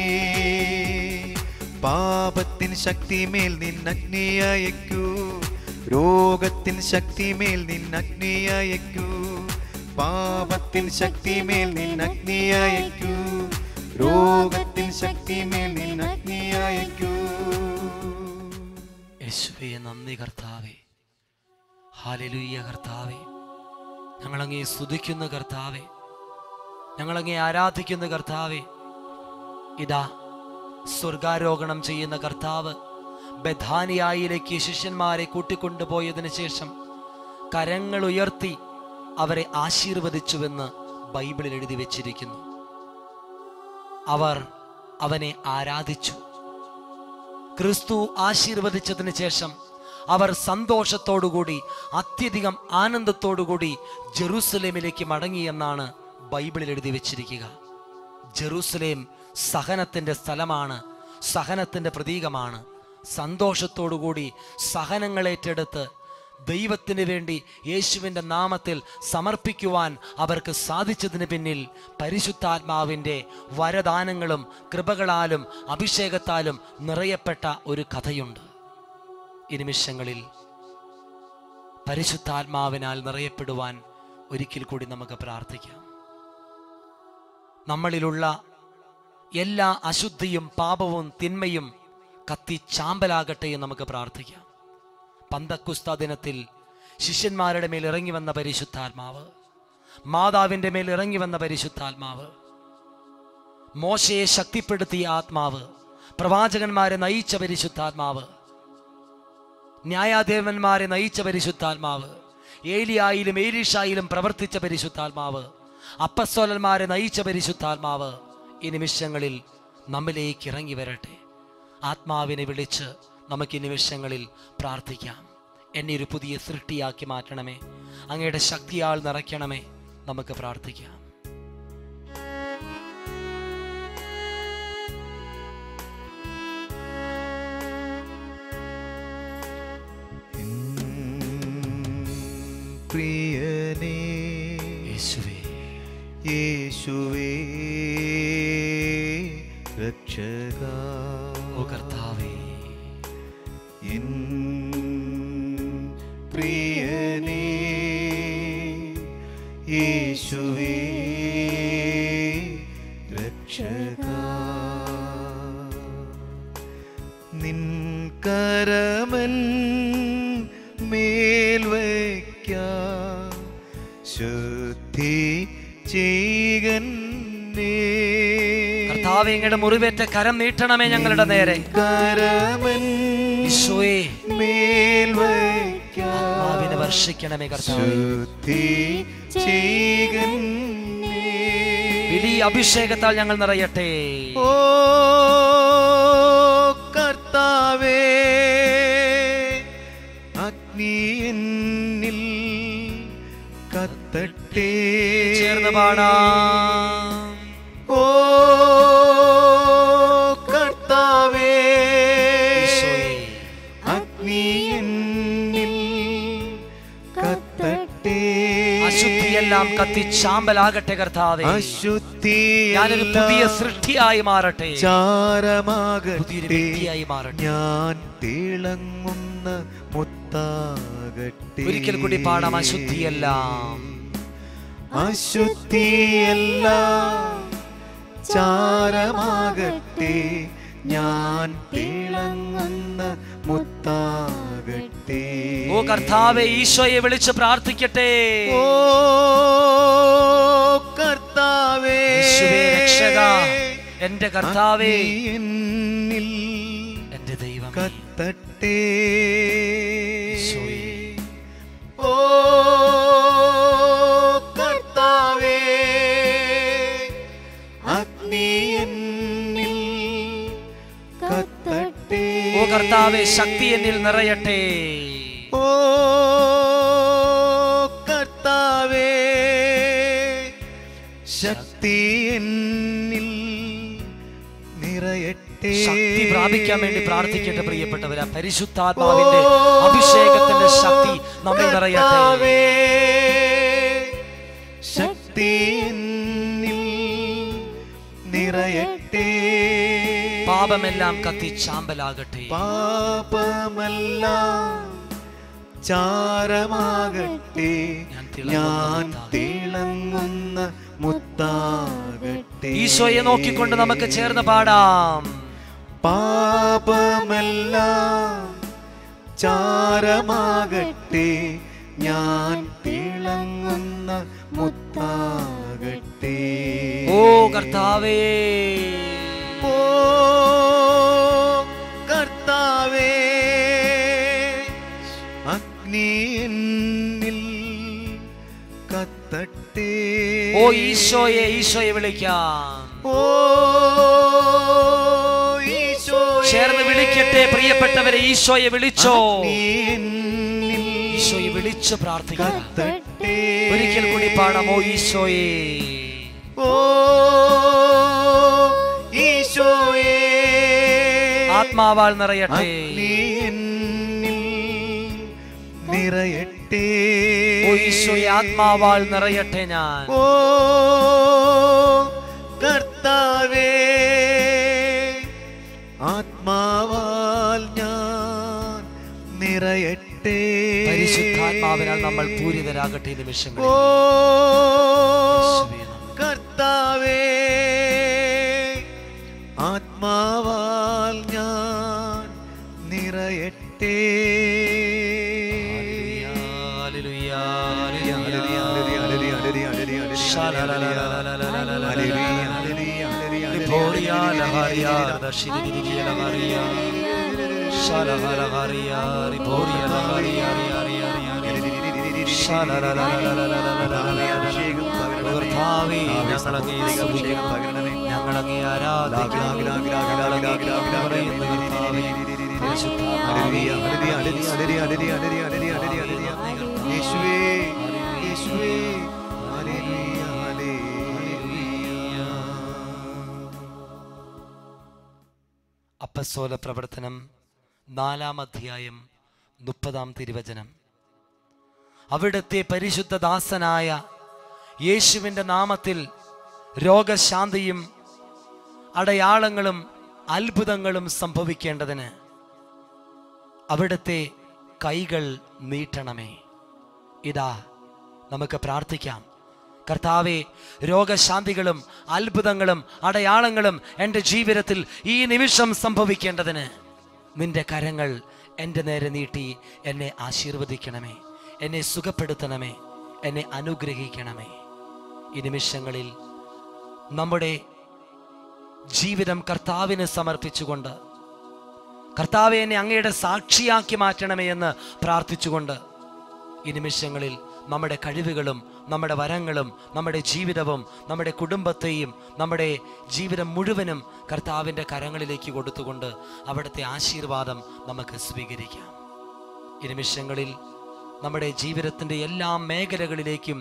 പാപത്തിൻ ശക്തിമേൽ നിന്നഗ്നിയയക്കൂ, രോഗത്തിൻ ശക്തിമേൽ നിന്നഗ്നിയയക്കൂ. പാപത്തിൻ ശക്തിമേൽ നിന്നഗ്നിയയക്കൂ, രോഗത്തിൻ ശക്തിമേൽ നിന്നഗ്നിയയക്കൂ. യേശുവേ നന്ദി കർത്താവേ, ഹല്ലേലൂയ കർത്താവേ. ഞങ്ങളങ്ങേ സ്തുതിക്കുന്ന കർത്താവേ, ഞങ്ങളങ്ങേ ആരാധിക്കുന്ന കർത്താവേ. ഇതാ സ്വർഗാരോഹണം ചെയ്യുന്ന കർത്താവ് ബഥാനിയായിലേക്ക് ശിഷ്യന്മാരെ കൂട്ടിക്കൊണ്ടുപോയതിനു ശേഷം കരങ്ങൾ ഉയർത്തി അവരെ ആശീർവദിച്ചുവെന്ന് ബൈബിളിൽ എഴുതി വെച്ചിരിക്കുന്നു. അവർ അവനെ ആരാധിച്ചു. ക്രിസ്തു ആശീർവദിച്ചതിന് ശേഷം അവർ സന്തോഷത്തോടുകൂടി അത്യധികം ആനന്ദത്തോടുകൂടി ജെറൂസലേമിലേക്ക് മടങ്ങിയെന്നാണ് ബൈബിളിൽ എഴുതി വെച്ചിരിക്കുക. ജെറൂസലേം സഹനത്തിൻ്റെ സ്ഥലമാണ്, സഹനത്തിൻ്റെ പ്രതീകമാണ്. സന്തോഷത്തോടുകൂടി സഹനങ്ങളേറ്റെടുത്ത് ദൈവത്തിന് വേണ്ടി യേശുവിൻ്റെ നാമത്തിൽ സമർപ്പിക്കുവാൻ അവർക്ക് സാധിച്ചതിന് പിന്നിൽ പരിശുദ്ധാത്മാവിൻ്റെ വരദാനങ്ങളും കൃപകളാലും അഭിഷേകത്താലും നിറയപ്പെട്ട ഒരു കഥയുണ്ട്. ഈ നിമിഷങ്ങളിൽ പരിശുദ്ധാത്മാവിനാൽ നിറയപ്പെടുവാൻ ഒരിക്കൽ കൂടി നമുക്ക് പ്രാർത്ഥിക്കാം. നമ്മളിലുള്ള എല്ലാ അശുദ്ധിയും പാപവും തിന്മയും കത്തിച്ചാമ്പലാകട്ടെ എന്ന് നമുക്ക് പ്രാർത്ഥിക്കാം. പന്തക്കുസ്ത ദിനത്തിൽ ശിഷ്യന്മാരുടെ മേൽ ഇറങ്ങി വന്ന പരിശുദ്ധാത്മാവ്, മാതാവിൻ്റെ മേൽ ഇറങ്ങി വന്ന പരിശുദ്ധാത്മാവ്, മോശയെ ശക്തിപ്പെടുത്തിയ ആത്മാവ്, പ്രവാചകന്മാരെ നയിച്ച പരിശുദ്ധാത്മാവ്, ന്യായാധിപന്മാരെ നയിച്ച പരിശുദ്ധാത്മാവ്, ഏലിയായിലും ഏലീഷായിലും പ്രവർത്തിച്ച പരിശുദ്ധാത്മാവ്, അപ്പസ്തോലന്മാരെ നയിച്ച പരിശുദ്ധാത്മാവ് ഈ നിമിഷങ്ങളിൽ നമ്മിലേക്ക് ഇറങ്ങി വരട്ടെ. ആത്മാവിനെ വിളിച്ച് നമുക്ക് ഈ നിമിഷങ്ങളിൽ പ്രാർത്ഥിക്കാം. എന്നെ ഒരു പുതിയ സൃഷ്ടിയാക്കി മാറ്റണമേ, അങ്ങയുടെ ശക്തിയാൽ നിറയ്ക്കണമേ. നമുക്ക് പ്രാർത്ഥിക്കാം. പ്രിയനേ യേശുവേ, യേശുവേ രക്ഷകാ, ഓ കർത്താവേ, എൻ പ്രിയനേ യേശുവേ രക്ഷകാ, നിൻ കരമൻ മേൽ വയ്ക്കാം ശുദ്ധി ചെയ്യന്നേ. കർത്താവേ, അങ്ങയുടെ മുറിവേറ്റ കരം നീട്ടണമേ ഞങ്ങളുടെ നേരെ. കരമൻ ഈശോയെ മേൽ വയ്ക്കാം ആത്മാവിനെ വർഷിക്കണമേ കർത്താവേ. ശുദ്ധി ചെയ്യന്നേ. വലിയ അഭിഷേകത്താൽ ഞങ്ങൾ നിറയട്ടെ. ഓ കർത്താവേ, അഗ്നി എന്നിൽ കത്തട്ടെ. ചേർന്ന് പാടാം. ഓ കർത്താവേ, അഗ്നി എന്നിൽ കത്തട്ടെ. അശുദ്ധിയെല്ലാം കത്തിച്ചാമ്പലാകട്ടെ കർത്താവേ. അശുദ്ധി ഞാനൊരു പുതിയ സൃഷ്ടിയായി മാറട്ടെ, ചാരമാകട്ടെ. പുതിയൊരു വ്യക്തിയായി മാറട്ടെ. ഞാൻ തിളങ്ങുന്ന മുത്താകട്ടെ. ഒരിക്കൽ കൂടി പാടാം. അശുദ്ധിയെല്ലാം, അശുദ്ധിയെല്ലാം ചാരമാകട്ടെ. ഞാൻ തിളങ്ങുന്ന മുത്താകട്ടെ. ഓ കർത്താവേ, ഈശോയെ വിളിച്ച് പ്രാർത്ഥിക്കട്ടെ. ഓ കർത്താവേ, യേശുവേ രക്ഷകാ, എന്റെ കർത്താവേ, അഗ്നി എന്നിൽ എന്റെ ദൈവമേ, കത്തട്ടെ. ഈശോയേ. ഓ കർത്താവേ, അഗ്നി എന്നിൽ കത്തട്ടെ. ഓ കർത്താവേ, ശക്തി എന്നിൽ നിറയട്ടെ. ഓ കർത്താവേ, ശക്തി എന്നിൽ നിറയട്ടെ. ശക്തി പ്രാപിക്കാൻ വേണ്ടി പ്രാർത്ഥിക്കട്ടെ പ്രിയപ്പെട്ടവരാ. പരിശുദ്ധാത്മാവിന്റെ അഭിഷേകത്തിന്റെ ശക്തി നമ്മിൽ നിറയട്ടെ. ശക്തി എന്നിൽ നിറയട്ടെ. പാപമെല്ലാം കത്തിച്ചാമ്പലാകട്ടെ. പാപമെല്ലാം ചാരമാകട്ടെ. ഞാൻ തിളങ്ങുന്ന മുത്താകട്ടെ. ഈശോയെ നോക്കിക്കൊണ്ട് നമുക്ക് ചേർന്ന് പാടാം. പാപമെല്ലാം ചാരമാകട്ടെ, ഞാൻ തിളങ്ങുന്ന മുത്താകട്ടെ. ഓ കർത്താവേ, ഓ കർത്താവേ, അഗ്നി എന്നിൽ കത്തട്ടെ. ഓ ഈശോയെ, ഈശോയെ വിളിക്കാം. ഓ ചേർന്ന് വിളിക്കട്ടെ പ്രിയപ്പെട്ടവരെ. ഈശോയെ വിളിച്ചോ, ഈശോയെ വിളിച്ചു പ്രാർത്ഥിക്കുക. ഒരിക്കൽ കൂടി പാടാമോ? ഈശോയെ, ഓ ഈശോയെ, ആത്മാവാൽ നിറയട്ടെ, നിറയട്ടെ. ഓ ഈശോയെ, ആത്മാവാൽ നിറയട്ടെ ഞാൻ. ഓ കർത്താവേ, ആത്മാവാൽ ഞാൻ നിറയട്ടെ. പരിശുദ്ധാത്മാവിനാൽ നമ്മൾ പൂരിതരാകട്ടെ നിമിഷങ്ങൾ. ഓ കർത്താവേ, ആത്മാവാൽ ഞാൻ നിറയട്ടെ. ഞങ്ങളങ്ങേ അപ്പസ്തോല പ്രവർത്തനം 4-ാം അധ്യായം 30-ാം തിരുവചനം. അവിടുത്തെ പരിശുദ്ധ ദാസനായ യേശുവിൻ്റെ നാമത്തിൽ രോഗശാന്തിയും അടയാളങ്ങളും അത്ഭുതങ്ങളും സംഭവിക്കേണ്ടതിന് അവിടുത്തെ കൈകൾ നീട്ടണമേ. ഇതാ നമുക്ക് പ്രാർത്ഥിക്കാം. കർത്താവേ, രോഗശാന്തികളും അത്ഭുതങ്ങളും അടയാളങ്ങളും എൻ്റെ ജീവിതത്തിൽ ഈ നിമിഷം സംഭവിക്കേണ്ടതിന് നിന്റെ കരങ്ങൾ എൻ്റെ നേരെ നീട്ടി എന്നെ ആശീർവദിക്കണമേ, എന്നെ സുഖപ്പെടുത്തണമേ, എന്നെ അനുഗ്രഹിക്കണമേ. ഈ നിമിഷങ്ങളിൽ നമ്മുടെ ജീവിതം കർത്താവിന് സമർപ്പിച്ചുകൊണ്ട്, കർത്താവെ എന്നെ അങ്ങയുടെ സാക്ഷിയാക്കി മാറ്റണമേ എന്ന് പ്രാർത്ഥിച്ചുകൊണ്ട് ഈ നിമിഷങ്ങളിൽ നമ്മുടെ കഴിവുകളും നമ്മുടെ വരങ്ങളും നമ്മുടെ ജീവിതവും നമ്മുടെ കുടുംബത്തെയും നമ്മുടെ ജീവിതം മുഴുവനും കർത്താവിൻ്റെ കരങ്ങളിലേക്ക് കൊടുത്തുകൊണ്ട് അവിടുത്തെ ആശീർവാദം നമുക്ക് സ്വീകരിക്കാം. ഈ നിമിഷങ്ങളിൽ നമ്മുടെ ജീവിതത്തിൻ്റെ എല്ലാ മേഖലകളിലേക്കും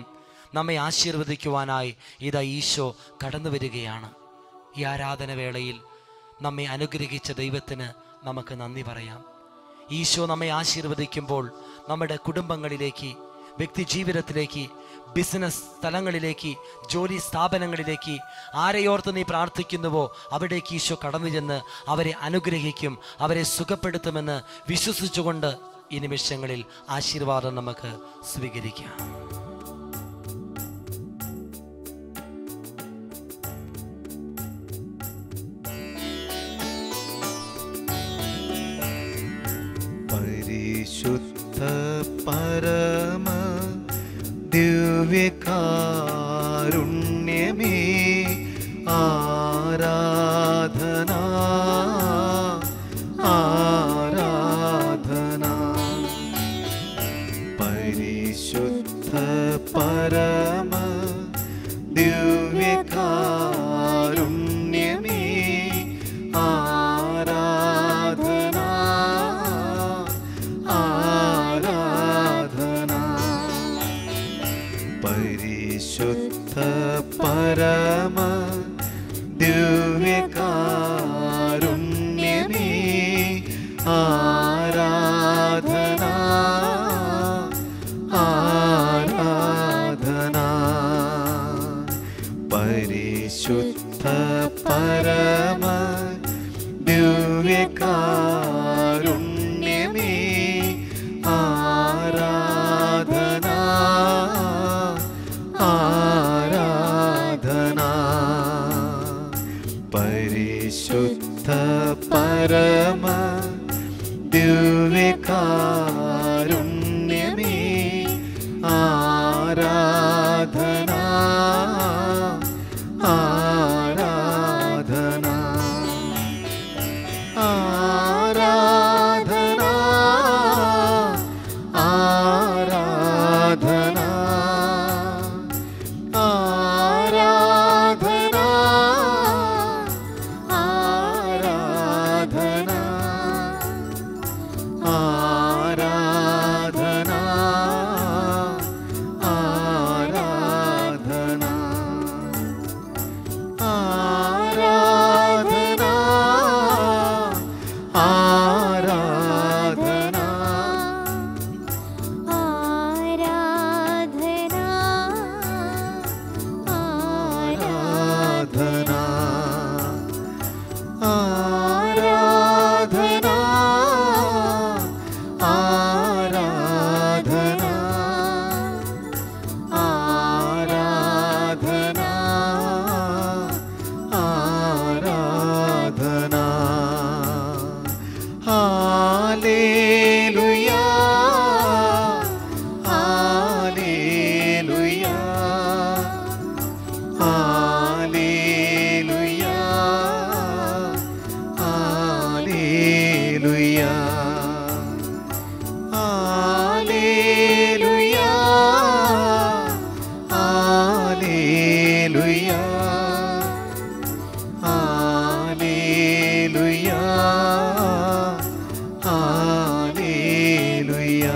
നമ്മെ ആശീർവദിക്കുവാനായി ഇതാ ഈശോ കടന്നു വരികയാണ്. ഈ ആരാധന വേളയിൽ നമ്മെ അനുഗ്രഹിച്ച ദൈവത്തിന് നമുക്ക് നന്ദി പറയാം. ഈശോ നമ്മെ ആശീർവദിക്കുമ്പോൾ നമ്മുടെ കുടുംബങ്ങളിലേക്ക്, വ്യക്തി ജീവിതത്തിലേക്ക്, ബിസിനസ് സ്ഥലങ്ങളിലേക്ക്, ജോലി സ്ഥാപനങ്ങളിലേക്ക് ആരെയോർത്ത് നീ പ്രാർത്ഥിക്കുന്നുവോ അവിടേക്ക് ഈശോ കടന്നു ചെന്ന് അവരെ അനുഗ്രഹിക്കും, അവരെ സുഖപ്പെടുത്തുമെന്ന് വിശ്വസിച്ചുകൊണ്ട് ഈ നിമിഷങ്ങളിൽ ആശീർവാദം നമുക്ക് സ്വീകരിക്കാം. പരിശുദ്ധ പരമ ദിവ്യകാരുണ്യമേ, ആരാധന ആരാധന. പരിശുദ്ധ പരമ ദിവ്യകാരുണ്യമേ, ആരാധന ആരാധന. പരിശുദ്ധ പരമ ദിവ്യകാരുണ്യമേ, ആരാധന ആരാധന. പരിശുദ്ധ പരമ ദിവ്യകാരുണ്യമേ, ആരാധന പരമ ദിവ്യകാരുണ്യമേ ആരാധന ആരാധന ആരാധന ആരാധന ആരാധന ആരാധന ആരാധന ആരാധന ആരാധന ആരാധന ആരാധന ആരാധന ആരാധന ആരാധന hallelujah hallelujah hallelujah hallelujah hallelujah hallelujah hallelujah hallelujah hallelujah